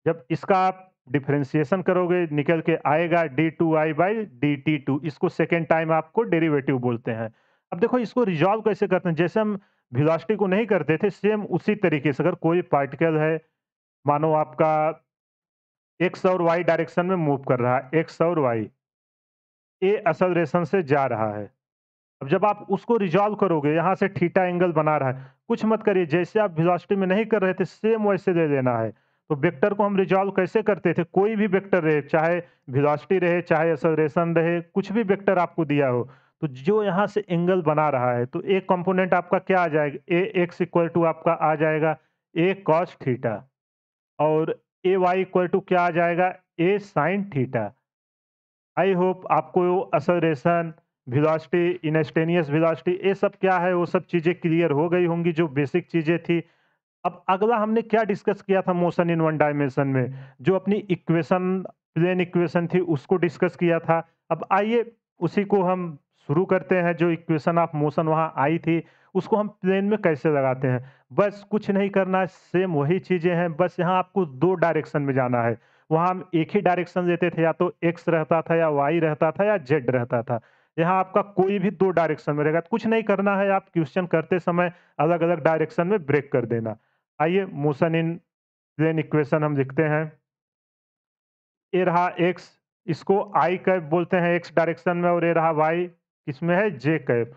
जब इसका आप डिफरेंशिएशन करोगे निकल के आएगा D two I by D T two. इसको सेकेंड टाइम आपको डेरिवेटिव बोलते हैं। अब देखो इसको रिजॉल्व कैसे करते हैं, जैसे हम वेलोसिटी को नहीं करते थे सेम उसी तरीके से अगर कोई पार्टिकल है, मानो आपका एक्स और वाई डायरेक्शन में मूव कर रहा है, एक्स और वाई ए एक्सेलरेशन से जा रहा है। अब जब आप उसको रिजॉल्व करोगे यहाँ से थीटा एंगल बना रहा है, कुछ मत करिए, जैसे आप वेलोसिटी में नहीं कर रहे थे सेम वैसे ले लेना है। तो वेक्टर को हम रिजॉल्व कैसे करते थे, कोई भी वेक्टर रहे, चाहे वेलोसिटी रहे चाहे एक्सेलरेशन रहे, कुछ भी वेक्टर आपको दिया हो, तो जो यहाँ से एंगल बना रहा है तो एक कंपोनेंट आपका क्या आ जाएगा ए एक्स इक्वल टू आपका आ जाएगा ए कॉस थीटा, और ए वाई इक्वल टू क्या आ जाएगा ए साइन थीटा। आई होप आपको एक्सेलरेशन, वेलोसिटी, इंस्टेंटेनियस वेलोसिटी ये सब क्या है वो सब चीज़ें क्लियर हो गई होंगी जो बेसिक चीज़ें थी। अब अगला हमने क्या डिस्कस किया था मोशन इन वन डायमेंशन में, जो अपनी इक्वेशन प्लेन इक्वेशन थी उसको डिस्कस किया था। अब आइए उसी को हम शुरू करते हैं, जो इक्वेशन ऑफ मोशन वहाँ आई थी उसको हम प्लेन में कैसे लगाते हैं। बस कुछ नहीं करना है, सेम वही चीज़ें हैं, बस यहाँ आपको दो डायरेक्शन में जाना है। वहाँ हम एक ही डायरेक्शन लेते थे, या तो एक्स रहता था या वाई रहता था या जेड रहता था। यहाँ आपका कोई भी दो डायरेक्शन में रहेगा, कुछ नहीं करना है, आप क्वेश्चन करते समय अलग अलग डायरेक्शन में ब्रेक कर देना। आइए मोशन इन प्लेन इक्वेशन हम लिखते हैं। ये रहा एक्स, इसको आई कैप बोलते हैं एक्स डायरेक्शन में, और ये रहा वाई किसमें है जे कैप।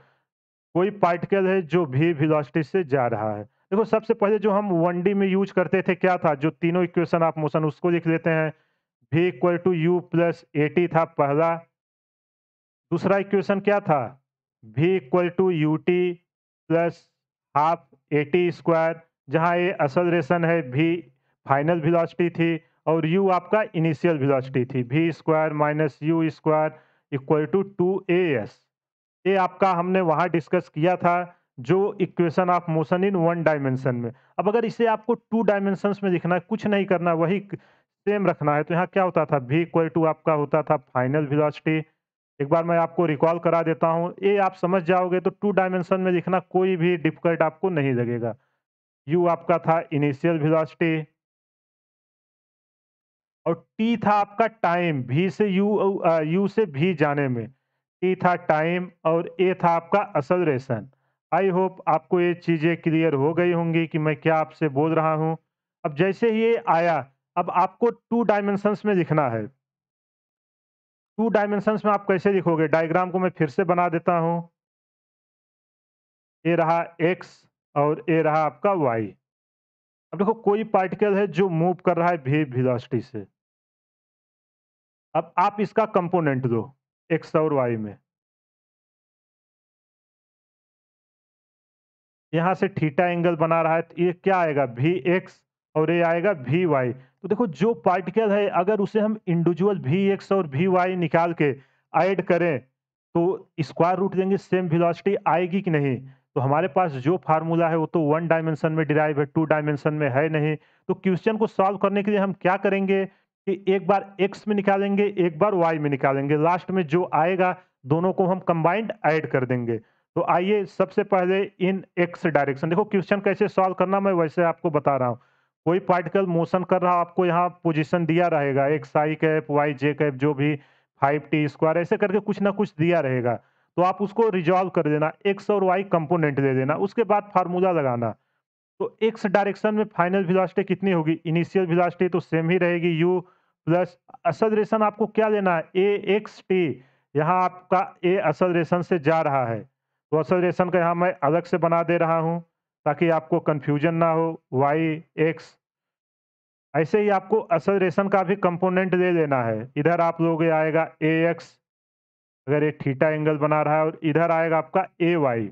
कोई पार्टिकल है जो भी वेलोसिटी से जा रहा है। देखो सबसे पहले जो हम 1D में यूज करते थे क्या था, जो तीनों इक्वेशन ऑफ मोशन उसको लिख लेते हैं। v equal to U plus A T था पहला। दूसरा इक्वेशन क्या था v equal to U T plus half A T square, जहाँ ए एक्सेलरेशन है, v फाइनल वेलोसिटी थी, और u आपका इनिशियल वेलोसिटी थी, v square minus U square equal to 2as। ये आपका हमने वहाँ डिस्कस किया था, जो equation of motion in one dimension में। अब अगर इसे आपको टू डायमेंशंस में लिखना है, कुछ नहीं करना, वही सेम रखना है, तो यहाँ क्या होता था v इक्वल टू आपका होता था फाइनल वेलोसिटी। एक बार मैं आपको रिकॉल करा देता हूँ, ये आप समझ जाओगे तो टू डायमेंशन में लिखना कोई भी डिफिकल्ट आपको नहीं लगेगा। u आपका था इनिशियल वेलोसिटी, और t था आपका टाइम, v से u से v जाने में t था टाइम, और a था आपका एक्सेलरेशन। आई होप आपको ये चीज़ें क्लियर हो गई होंगी कि मैं क्या आपसे बोल रहा हूँ। अब जैसे ही ये आया, अब आपको टू डायमेंशंस में लिखना है। टू डायमेंशंस में आप कैसे लिखोगे, डायग्राम को मैं फिर से बना देता हूँ। ये रहा x और ये रहा आपका y। अब देखो कोई पार्टिकल है जो मूव कर रहा है v वेलोसिटी से। अब आप इसका कंपोनेंट दो x और y में, यहाँ से थीटा एंगल बना रहा है, तो ये क्या आएगा वी एक्स, और ये आएगा वी वाई। तो देखो जो पार्टिकल है अगर उसे हम इंडिविजुअल वी एक्स और वी वाई निकाल के ऐड करें तो स्क्वायर रूट देंगे, सेम वेलोसिटी आएगी कि नहीं। तो हमारे पास जो फार्मूला है वो तो वन डायमेंशन में डिराइव है, टू डायमेंशन में है नहीं। तो क्वेश्चन को सॉल्व करने के लिए हम क्या करेंगे कि एक बार एक्स में निकालेंगे, एक बार वाई में निकालेंगे, लास्ट में जो आएगा दोनों को हम कंबाइंड ऐड कर देंगे। तो आइए सबसे पहले इन एक्स डायरेक्शन, देखो क्वेश्चन कैसे सॉल्व करना मैं वैसे आपको बता रहा हूँ। कोई पार्टिकल मोशन कर रहा, आपको यहाँ पोजीशन दिया रहेगा, x I cap Y J cap जो भी 5t स्क्वायर ऐसे करके कुछ ना कुछ दिया रहेगा। तो आप उसको रिजॉल्व कर देना, एक्स और वाई कंपोनेंट दे देना, उसके बाद फार्मूला लगाना। तो एक्स डायरेक्शन में फाइनल वेलोसिटी कितनी होगी, इनिशियल वेलोसिटी तो सेम ही रहेगी u प्लस एक्सेलरेशन आपको क्या लेना है ए एक्स टी। यहाँ आपका ए एक्सेलरेशन से जा रहा है, तो एक्सेलरेशन का यहाँ मैं अलग से बना दे रहा हूँ ताकि आपको कंफ्यूजन ना हो। वाई एक्स, ऐसे ही आपको एक्सेलरेशन का भी कंपोनेंट ले लेना है। इधर आप लोग आएगा ए एक्स, अगर ये थीटा एंगल बना रहा है, और इधर आएगा आपका ए वाई।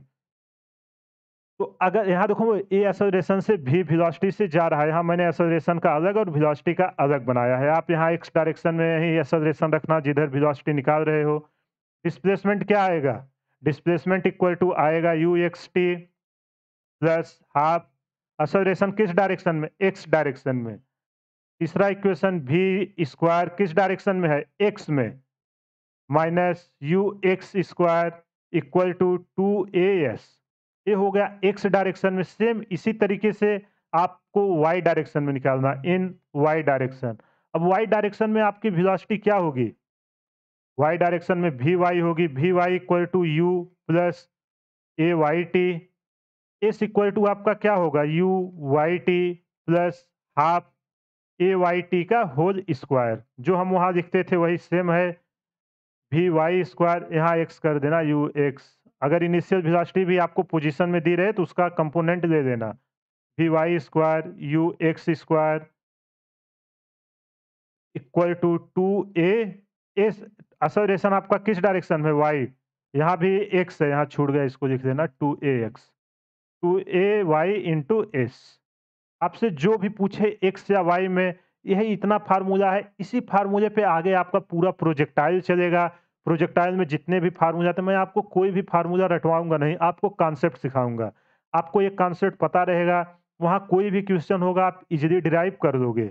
तो अगर यहाँ देखो ए एक्सेलरेशन से भी वेलोसिटी से जा रहा है, यहाँ मैंने एक्सेलरेशन का अलग और वेलोसिटी का अलग बनाया है। आप यहाँ एक्स डायरेक्शन में ही एक्सेलरेशन रखना जिधर वेलोसिटी निकाल रहे हो। डिस्प्लेसमेंट क्या आएगा? डिस्प्लेसमेंट इक्वल टू आएगा U X T plus half acceleration किस डायरेक्शन में? एक्स डायरेक्शन में। तीसरा इक्वेशन वी स्क्वायर किस डायरेक्शन में है? एक्स में। Minus U x square equal to two A S. ये हो गया एक्स डायरेक्शन में। सेम इसी तरीके से आपको वाई डायरेक्शन में निकालना, इन वाई डायरेक्शन। अब वाई डायरेक्शन में आपकी वेलोसिटी क्या होगी? वाई डायरेक्शन में वी वाई होगी, V Y equal to U plus A Y T. S equal to आपका क्या होगा? U Y T plus half A Y T का होल स्क्वायर। जो हम वहां लिखते थे वही सेम है, वी वाई स्क्वायर, यहाँ एक्स कर देना यू एक्स। अगर इनिशियल वेलोसिटी भी आपको पोजीशन में दी रहे तो उसका कंपोनेंट ले लेना, v Y square u x square equal to two A s. Acceleration आपका किस डायरेक्शन में? वाई। यहाँ भी एक्स है, यहाँ छूट गया, इसको लिख देना two a x, two a y into s. आपसे जो भी पूछे एक्स या वाई में, यही इतना फार्मूला है। इसी फार्मूले पे आगे आपका पूरा प्रोजेक्टाइल चलेगा। प्रोजेक्टाइल में जितने भी फार्मूला थे, मैं आपको कोई भी फार्मूला रटवाऊंगा नहीं, आपको कॉन्सेप्ट सिखाऊंगा। आपको ये कॉन्सेप्ट पता रहेगा, वहाँ कोई भी क्वेश्चन होगा आप इजीली डिराइव कर दोगे।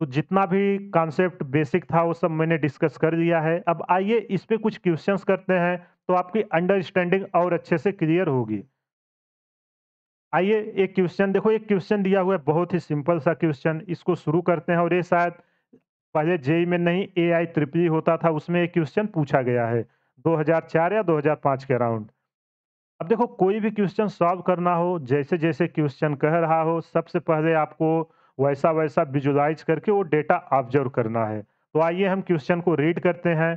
तो जितना भी कॉन्सेप्ट बेसिक था वो सब मैंने डिस्कस कर लिया है। अब आइए इस पे कुछ क्वेश्चंस करते हैं, तो आपकी अंडरस्टैंडिंग और अच्छे से क्लियर होगी। आइए एक क्वेश्चन देखो, एक क्वेश्चन दिया हुआ है, बहुत ही सिंपल सा क्वेश्चन, इसको शुरू करते हैं। और ये शायद पहले जेई में नहीं, एआई ट्रिपल होता था, उसमें एक क्वेश्चन पूछा गया है 2004 या 2005 के अराउंड। अब देखो कोई भी क्वेश्चन सॉल्व करना हो, जैसे जैसे क्वेश्चन कह रहा हो, सबसे पहले आपको वैसा वैसा विजुलाइज करके वो डेटा ऑब्जर्व करना है। तो आइए हम क्वेश्चन को रीड करते हैं।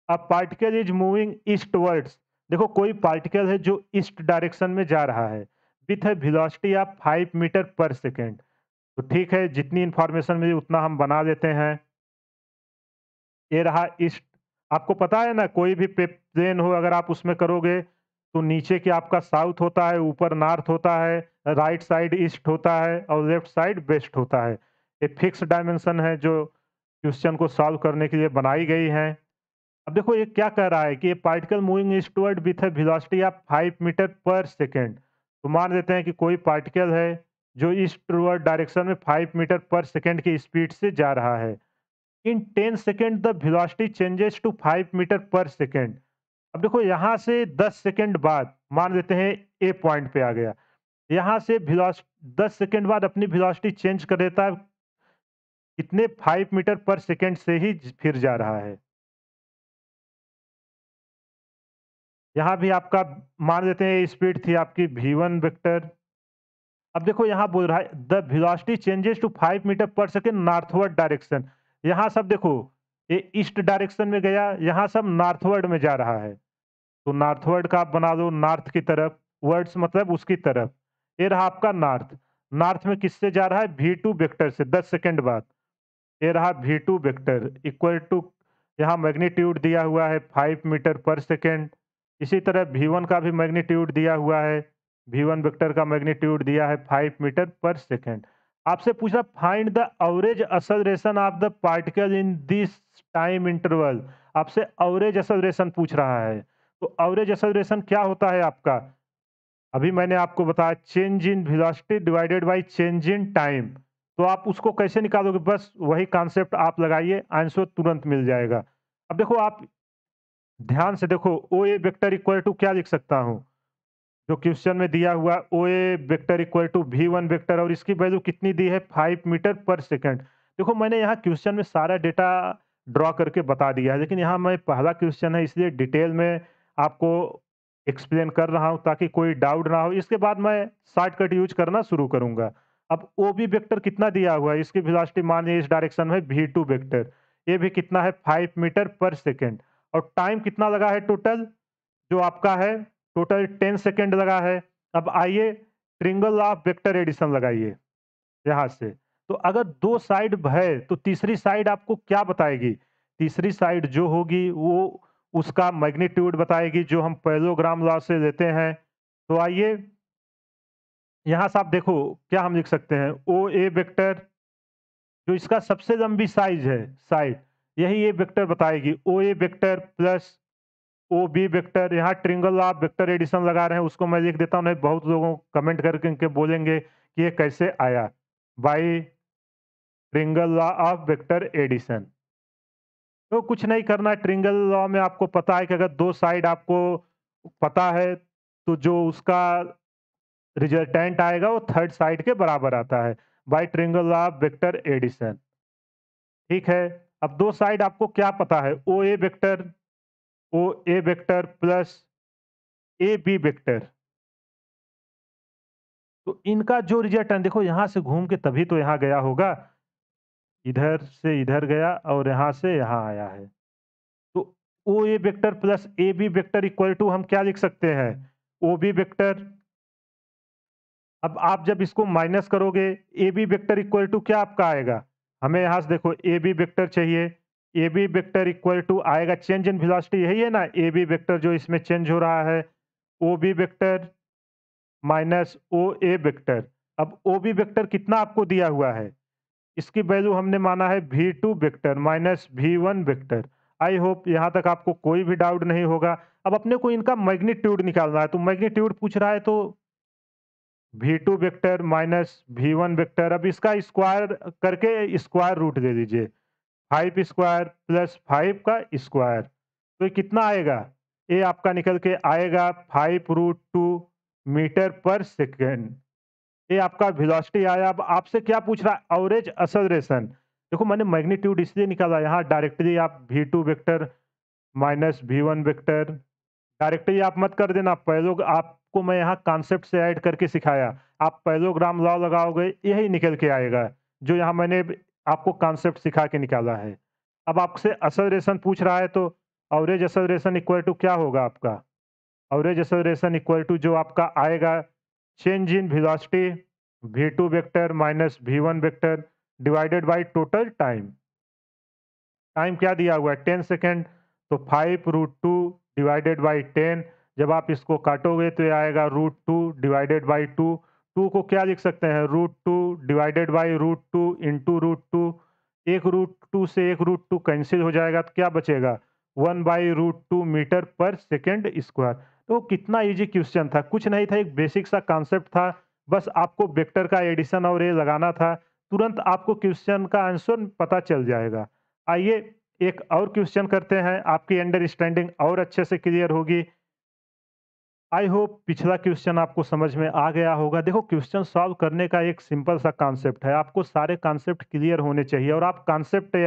A particle is moving eastwards. देखो कोई पार्टिकल है जो ईस्ट डायरेक्शन में जा रहा है विथ है velocity of 5 metre per second. तो ठीक है, जितनी इंफॉर्मेशन मिली उतना हम बना देते हैं। ये रहा ईस्ट। आपको पता है ना, कोई भी प्लेन हो अगर आप उसमें करोगे तो नीचे की आपका साउथ होता है, ऊपर नॉर्थ होता है, राइट साइड ईस्ट होता है और लेफ्ट साइड वेस्ट होता है। ये फिक्स डायमेंशन है जो क्वेश्चन को सॉल्व करने के लिए बनाई गई है। अब देखो ये क्या कह रहा है कि ये particle moving eastward with a velocity of 5 metre per second. तो मान लेते हैं कि कोई पार्टिकल है जो ईस्टवर्ड डायरेक्शन में 5 मीटर पर सेकेंड की स्पीड से जा रहा है। In 10 second the velocity changes to 5 metre per second. अब देखो यहाँ से 10 सेकेंड बाद मान लेते हैं ए पॉइंट पे आ गया, यहाँ से 10 सेकेंड बाद अपनी वेलोसिटी चेंज कर देता है, कितने? 5 मीटर पर सेकेंड से ही फिर जा रहा है। यहाँ भी आपका मान लेते हैं स्पीड थी आपकी v1 वेक्टर। अब देखो यहाँ बोल रहा है the velocity changes to 5 metre per second northward direction. यहाँ सब देखो, ये ईस्ट डायरेक्शन में गया, यहाँ सब नॉर्थवर्ड में जा रहा है। तो नॉर्थवर्ड का आप बना दो, नॉर्थ की तरफ, वर्ड्स मतलब उसकी तरफ। ये रहा आपका नॉर्थ। नॉर्थ में किससे जा रहा है? v2 वेक्टर से 10 सेकेंड बाद। ये रहा v2 वेक्टर इक्वल टू, यहाँ मैग्नीट्यूड दिया हुआ है 5 मीटर पर सेकेंड। इसी तरह v1 का भी मैग्नीट्यूड दिया हुआ है, v1 वेक्टर का मैग्नीट्यूड दिया है 5 मीटर पर सेकेंड। आपसे पूछा find the average acceleration of the particle in this time interval. आपसे एवरेज एक्सेलरेशन पूछ रहा है। तो एवरेज एक्सेलरेशन क्या होता है आपका? अभी मैंने आपको बताया change in velocity divided by change in time. तो आप उसको कैसे निकालोगे? बस वही कॉन्सेप्ट आप लगाइए, आंसर तुरंत मिल जाएगा। अब देखो आप ध्यान से देखो, O A vector equal to क्या लिख सकता हूँ? जो क्वेश्चन में दिया हुआ O A vector equal to v1 vector, और इसकी वैल्यू कितनी दी है? 5 मीटर पर सेकेंड। देखो मैंने यहाँ क्वेश्चन में सारा डेटा ड्रॉ करके बता दिया है, लेकिन यहाँ मैं पहला क्वेश्चन है इसलिए डिटेल में आपको एक्सप्लेन कर रहा हूँ ताकि कोई डाउट ना हो। इसके बाद मैं शॉर्टकट यूज करना शुरू करूंगा। अब ओ बी वेक्टर कितना दिया हुआ है? इसकी वेलोसिटी मान लीजिए इस डायरेक्शन में v2 वेक्टर, ये भी कितना है? 5 मीटर पर सेकेंड। और टाइम कितना लगा है टोटल? जो आपका है टोटल 10 सेकेंड लगा है। अब आइए ट्रिंगल ऑफ वेक्टर एडिशन लगाइए यहाँ से। तो अगर दो साइड है तो तीसरी साइड आपको क्या बताएगी? तीसरी साइड जो होगी वो उसका मैग्नीट्यूड बताएगी, जो हम पैरेललोग्राम लॉ से लेते हैं। तो आइए यहाँ से आप देखो क्या हम लिख सकते हैं, ओ ए वेक्टर जो इसका सबसे लंबी साइड, यही ये वेक्टर बताएगी। O A vector plus O B vector, यहाँ ट्रिंगल आप वेक्टर एडिशन लगा रहे हैं, उसको मैं लिख देता हूँ, नहीं बहुत लोगों कमेंट करके इनके बोलेंगे कि ये कैसे आया, by triangle law of vector addition. तो कुछ नहीं करना है, ट्रिंगल लॉ में आपको पता है कि अगर दो साइड आपको पता है तो जो उसका रिजल्टेंट आएगा वो थर्ड साइड के बराबर आता है, by triangle law of vector addition. ठीक है, अब दो साइड आपको क्या पता है, O A vector plus A B vector, तो इनका जो रिजल्टेंट देखो यहाँ से घूम के तभी तो यहाँ गया होगा, इधर से इधर गया और यहाँ से यहाँ आया है। तो O A vector plus A B vector equal to हम क्या लिख सकते हैं, ओ बी वेक्टर। अब आप जब इसको माइनस करोगे, A B vector equal to क्या आपका आएगा, हमें यहाँ से देखो ए बी वेक्टर चाहिए, A B vector equal to आएगा चेंज इन वेलोसिटी, यही है ना ए बी वेक्टर जो इसमें चेंज हो रहा है, ओ B vector minus O A vector. अब ओ बी वेक्टर कितना आपको दिया हुआ है, इसकी वैल्यू हमने माना है V2 vector minus V1 vector. I hope यहाँ तक आपको कोई भी डाउट नहीं होगा। अब अपने को इनका मैग्नीट्यूड निकालना है, तो मैग्नीट्यूड पूछ रहा है तो V2 vector minus V1 vector, अब इसका स्क्वायर करके स्क्वायर रूट दे दीजिए, 5 स्क्वायर प्लस 5 का स्क्वायर, तो ये कितना आएगा, ये आपका निकल के आएगा 5√2 मीटर पर सेकेंड। ये आपका वेलोसिटी आया। अब आपसे क्या पूछ रहा है, एवरेज एक्सेलरेशन। देखो मैंने मैग्नीट्यूड इसलिए निकाला, यहाँ डायरेक्टली आप V2 vector minus V1 vector directly आप मत कर देना, आपको मैं यहाँ कॉन्सेप्ट से ऐड करके सिखाया, आप पैरेललोग्राम लॉ लगाओगे यही निकल के आएगा, जो यहाँ मैंने आपको कॉन्सेप्ट सिखा के निकाला है। अब आपसे एक्सेलरेशन पूछ रहा है तो एवरेज एक्सेलरेशन इक्वल टू क्या होगा आपका, एवरेज एक्सेलरेशन इक्वल टू जो आपका आएगा change in velocity V2 vector minus V1 vector divided by total time. Time क्या दिया हुआ है 10 सेकेंड, तो 5√2 डिवाइडेड बाय 10, जब आप इसको काटोगे तो ये आएगा √2 डिवाइडेड बाय 2। 2 को क्या लिख सकते हैं, √2 डिवाइडेड बाय √2 इंटू √2, एक √2 से एक √2 कैंसिल हो जाएगा तो क्या बचेगा 1/√2 मीटर पर सेकेंड स्क्वायर। तो कितना इजी क्वेश्चन था, कुछ नहीं था, एक बेसिक सा कॉन्सेप्ट था, बस आपको वेक्टर का एडिशन और ये लगाना था, तुरंत आपको क्वेश्चन का आंसर पता चल जाएगा। आइए एक और क्वेश्चन करते हैं, आपकी अंडरस्टैंडिंग और अच्छे से क्लियर होगी। आई होप पिछला क्वेश्चन आपको समझ में आ गया होगा। देखो क्वेश्चन सॉल्व करने का एक सिंपल सा कॉन्सेप्ट है, आपको सारे कॉन्सेप्ट क्लियर होने चाहिए और आप कॉन्सेप्ट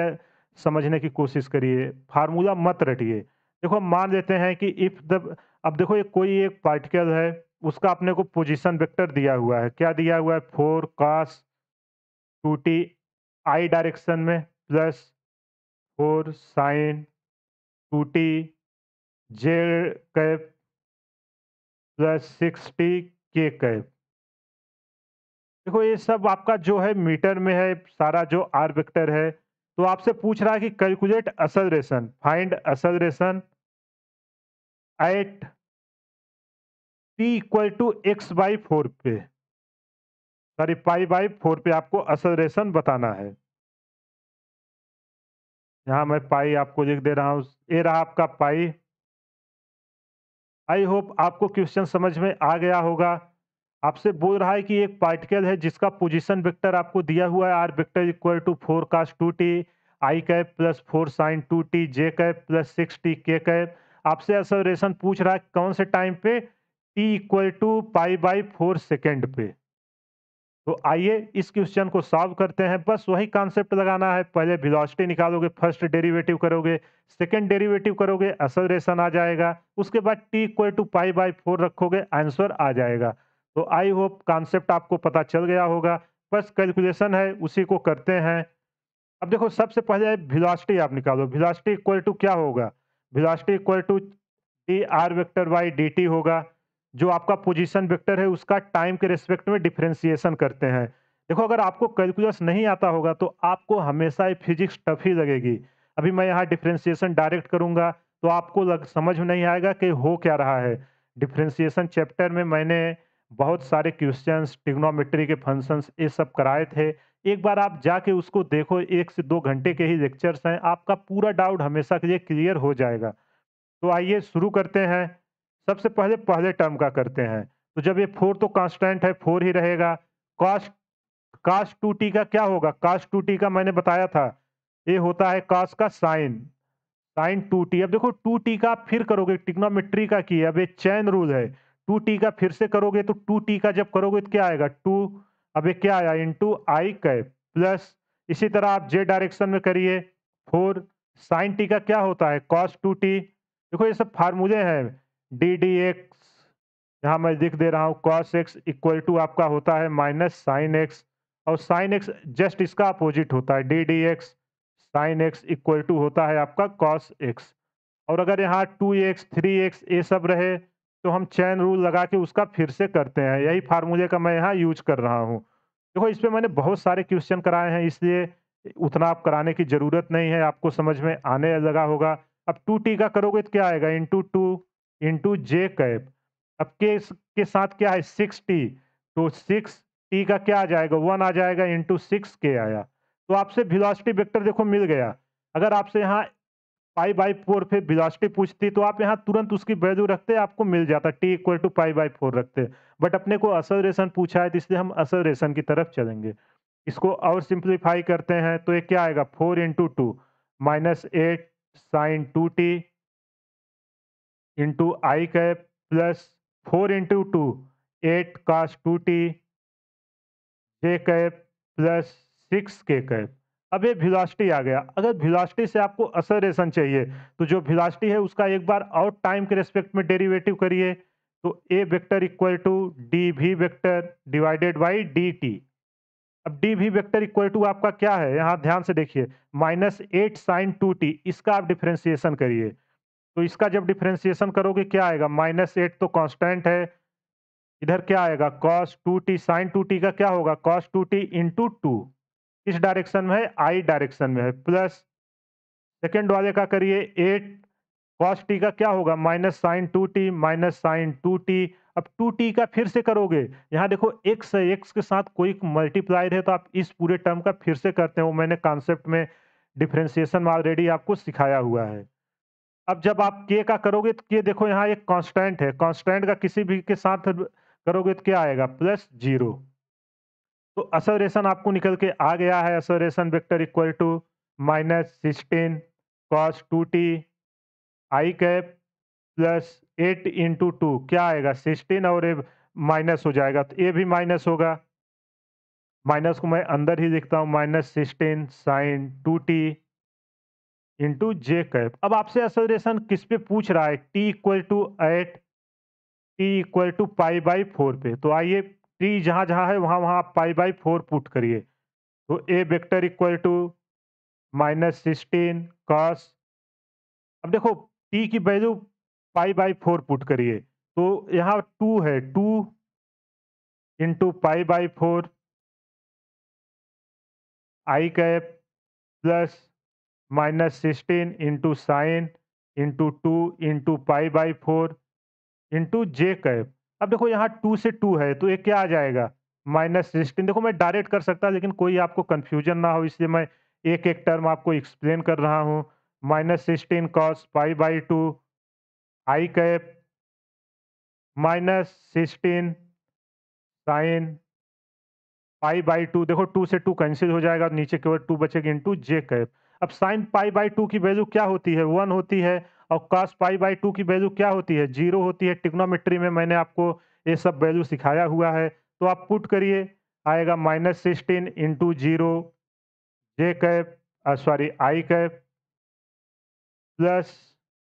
समझने की कोशिश करिए, फार्मूला मत रटिए। देखो मान लेते हैं कि इफ द, अब देखो ये कोई एक पार्टिकल है, उसका अपने को पोजीशन वेक्टर दिया हुआ है, क्या दिया हुआ है 4 cos 2t आई डायरेक्शन में plus 4 sin 2t Z cap plus 6t k cap. देखो ये सब आपका जो है मीटर में है, सारा जो आर वेक्टर है, तो आपसे पूछ रहा है कि calculate acceleration, find acceleration at t equal to x by 4 पे, सॉरी पाई बाई 4 पे आपको एक्सेलरेशन बताना है। यहाँ मैं पाई आपको लिख दे रहा हूँ, ये रहा आपका पाई। आई होप आपको क्वेश्चन समझ में आ गया होगा। आपसे बोल रहा है कि एक पार्टिकल है जिसका पोजीशन वेक्टर आपको दिया हुआ है, are vector equal to 4 cos 2t i cap plus 4 sin 2t J cap plus 6t k cap. आपसे एक्सेलरेशन पूछ रहा है कौन से टाइम पे, t equal to pi by 4 second पे। तो आइए इस क्वेश्चन को सॉल्व करते हैं, बस वही कॉन्सेप्ट लगाना है, पहले वेलोसिटी निकालोगे, फर्स्ट डेरिवेटिव करोगे, सेकंड डेरिवेटिव करोगे, एक्सेलरेशन आ जाएगा, उसके बाद t equal to pi by 4 रखोगे, आंसर आ जाएगा। तो आई होप कॉन्सेप्ट आपको पता चल गया होगा, बस कैलकुलेशन है उसी को करते हैं। अब देखो सबसे पहले वेलोसिटी आप निकालो, वेलोसिटी इक्वल टू क्या होगा, velocity equal to d r vector by D t होगा, जो आपका पोजीशन वेक्टर है उसका टाइम के रिस्पेक्ट में डिफरेंशिएशन करते हैं। देखो अगर आपको कैलकुलस नहीं आता होगा तो आपको हमेशा ही फिजिक्स टफ ही लगेगी। अभी मैं यहाँ डिफरेंशिएशन डायरेक्ट करूँगा तो आपको समझ में नहीं आएगा कि हो क्या रहा है। डिफरेंशिएशन चैप्टर में मैंने बहुत सारे क्वेश्चंस, ट्रिग्नोमेट्री के फंक्शंस ये सब कराए थे। एक बार आप जाके उसको देखो, 1 से 2 घंटे के ही लेक्चर्स हैं, आपका पूरा डाउट हमेशा के लिए क्लियर हो जाएगा। तो आइए शुरू करते हैं। सबसे पहले पहले टर्म का करते हैं। तो जब ये 4 तो कांस्टेंट है, 4 ही रहेगा। कॉस कॉस 2t का क्या होगा? कॉस 2t का मैंने बताया था, ये होता है कॉस का साइन, साइन 2t। अब देखो 2t का आप फिर करोगे, ट्रिग्नोमेट्री का किया, अब ये चेन रूल है। 2t का फिर से करोगे तो 2t का जब करोगे तो क्या आएगा? 2, अब ये क्या आया? इंटू आई कैप प्लस, इसी तरह आप जे डायरेक्शन में करिए, 4 साइन टी का क्या होता है? Cos 2t। देखो ये सब फार्मूले हैं। डी डी एक्स, यहाँ मैं लिख दे रहा हूँ, कॉस एक्स इक्वल टू आपका होता है माइनस साइन एक्स, और साइन एक्स जस्ट इसका अपोजिट होता है, d d x sine x equal to होता है आपका कॉस एक्स। और अगर यहाँ 2x 3x ये सब रहे तो हम चैन रूल लगा के उसका फिर से करते हैं। यही फार्मूले का मैं यहाँ यूज कर रहा हूँ। देखो इस पे मैंने बहुत सारे क्वेश्चन कराए हैं, इसलिए उतना आप कराने की ज़रूरत नहीं है, आपको समझ में आने लगा होगा। अब 2t का करोगे तो क्या आएगा? इंटू 2 इंटू जे कैप। अब के साथ क्या है? 6t, तो 6t का क्या आ जाएगा? 1 आ जाएगा, इंटू 6k आया। तो आपसे वेलोसिटी वेक्टर देखो मिल गया। अगर आपसे यहाँ पाई बाई 4 पे वेलोसिटी पूछती तो आप यहाँ तुरंत उसकी वैल्यू रखते, आपको मिल जाता, t equal to pi by 4 रखते। बट अपने को एक्सेलरेशन पूछा है तो इसलिए हम एक्सेलरेशन की तरफ चलेंगे। इसको और सिंप्लीफाई करते हैं तो ये क्या आएगा? 4 into 2 minus 8 sine 2t into I cap plus 4 into 2 8 cos 2t J cap plus 6k cap. अब ये वेलोसिटी आ गया। अगर वेलोसिटी से आपको एक्सेलरेशन चाहिए तो जो वेलोसिटी है उसका एक बार और टाइम के रिस्पेक्ट में डेरिवेटिव करिए, तो A vector equal to D V vector divided by D T. अब D V vector equal to आपका क्या है? यहाँ ध्यान से देखिए, माइनस 8 साइन 2t, इसका आप डिफरेंशिएशन करिए। तो इसका जब डिफरेंशिएशन करोगे क्या आएगा? माइनस 8 तो कांस्टेंट है, इधर क्या आएगा? कॉस 2t साइन 2t का क्या होगा? कॉस 2t इंटू 2, किस डायरेक्शन में है? आई डायरेक्शन में है, प्लस सेकेंड वाले का करिए 8 कॉस टी का क्या होगा? Minus sine 2t minus sine 2t। अब 2t का फिर से करोगे, यहाँ देखो x है, x के साथ कोई मल्टीप्लायर है तो आप इस पूरे टर्म का फिर से करते हैं, वो मैंने कॉन्सेप्ट में डिफरेंशिएशन में ऑलरेडी आपको सिखाया हुआ है। अब जब आप k का करोगे तो k देखो यहाँ एक कांस्टेंट है, कांस्टेंट का किसी भी के साथ करोगे तो क्या आएगा? प्लस 0। तो एक्सेलरेशन आपको निकल के आ गया है, acceleration vector equal to minus 16 cos 2t i cap plus 8 into 2 क्या आएगा? 16, और ये माइनस हो जाएगा तो ये भी माइनस होगा। माइनस को मैं अंदर ही लिखता हूँ, माइनस 16 साइन 2t इंटू जे कैप। अब आपसे एक्सेलरेशन किस पे पूछ रहा है? t equal to at t equal to pi by 4 पे। तो आइए टी जहाँ जहाँ है वहाँ वहाँ आप पाई बाई 4 पुट करिए। तो A vector equal to minus 16 cos, अब देखो टी की वैल्यू पाई बाई 4 पुट करिए, तो यहाँ 2 है, 2 into pi by 4 I cap plus minus 16 into sine into 2 into pi by 4 into J cap. अब देखो यहाँ 2 से 2 है तो ये क्या आ जाएगा? माइनस 16। देखो मैं डायरेक्ट कर सकता लेकिन कोई आपको कंफ्यूजन ना हो इसलिए मैं एक एक टर्म आपको एक्सप्लेन कर रहा हूँ। Minus 16 cos pi by 2 I cap minus 16 sine pi by 2, देखो 2 से 2 कैंसिल हो जाएगा, नीचे केवल 2 बचेगी इंटू जे कैप। अब साइन पाई बाई 2 की वैल्यू क्या होती है? 1 होती है, और कॉस पाई बाई 2 की वैल्यू क्या होती है? 0 होती है। ट्रिग्नोमेट्री में मैंने आपको ये सब वैल्यू सिखाया हुआ है, तो आप पुट करिए, आएगा minus 16 into 0 J cap, sorry I cap plus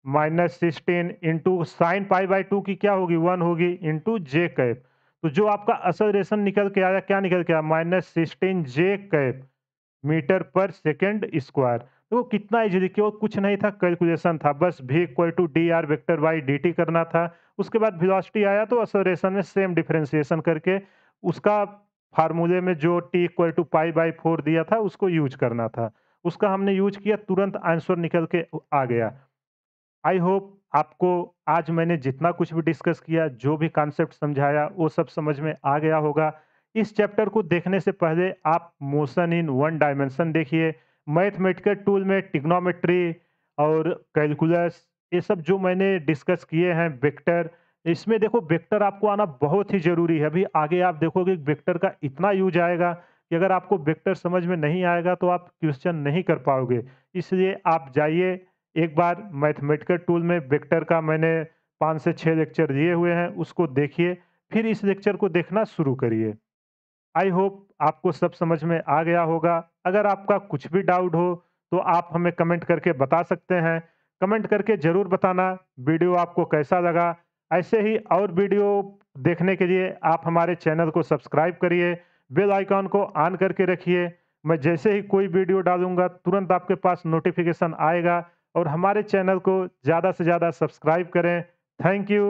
minus 16 into sine pi by 2 की क्या होगी? 1 होगी, इंटू जे कैप। तो जो आपका एक्सेलरेशन निकल के आया, क्या निकल के आया? माइनस 16 जे cap metre per second square. तो कितना इजीली, केवल कुछ नहीं था, कैलकुलेशन था, बस v equal to d r vector by D t करना था। उसके बाद वेलोसिटी आया तो एक्सेलरेशन में सेम डिफरेंशिएशन करके उसका फार्मूले में जो t equal to pi by 4 दिया था उसको यूज करना था। उसका हमने यूज किया, तुरंत आंसर निकल के आ गया। आई होप आपको आज मैंने जितना कुछ भी डिस्कस किया, जो भी कॉन्सेप्ट समझाया, वो सब समझ में आ गया होगा। इस चैप्टर को देखने से पहले आप मोशन इन वन डायमेंशन देखिए, मैथमेटिकल टूल में ट्रिग्नोमेट्री और कैलकुलस, ये सब जो मैंने डिस्कस किए हैं, वेक्टर, इसमें देखो वेक्टर आपको आना बहुत ही ज़रूरी है। अभी आगे आप देखोगे वेक्टर का इतना यूज़ आएगा कि अगर आपको वेक्टर समझ में नहीं आएगा तो आप क्वेश्चन नहीं कर पाओगे। इसलिए आप जाइए एक बार मैथमेटिकल टूल में वेक्टर का मैंने 5 से 6 लेक्चर दिए हुए हैं, उसको देखिए, फिर इस लेक्चर को देखना शुरू करिए। आई होप आपको सब समझ में आ गया होगा। अगर आपका कुछ भी डाउट हो, तो आप हमें कमेंट करके बता सकते हैं। कमेंट करके ज़रूर बताना वीडियो आपको कैसा लगा। ऐसे ही और वीडियो देखने के लिए आप हमारे चैनल को सब्सक्राइब करिए, बेल आइकॉन को ऑन करके रखिए। मैं जैसे ही कोई वीडियो डालूँगा, तुरंत आपके पास नोटिफ़िकेशन आएगा और हमारे चैनल को ज़्यादा से ज़्यादा सब्सक्राइब करें। Thank you.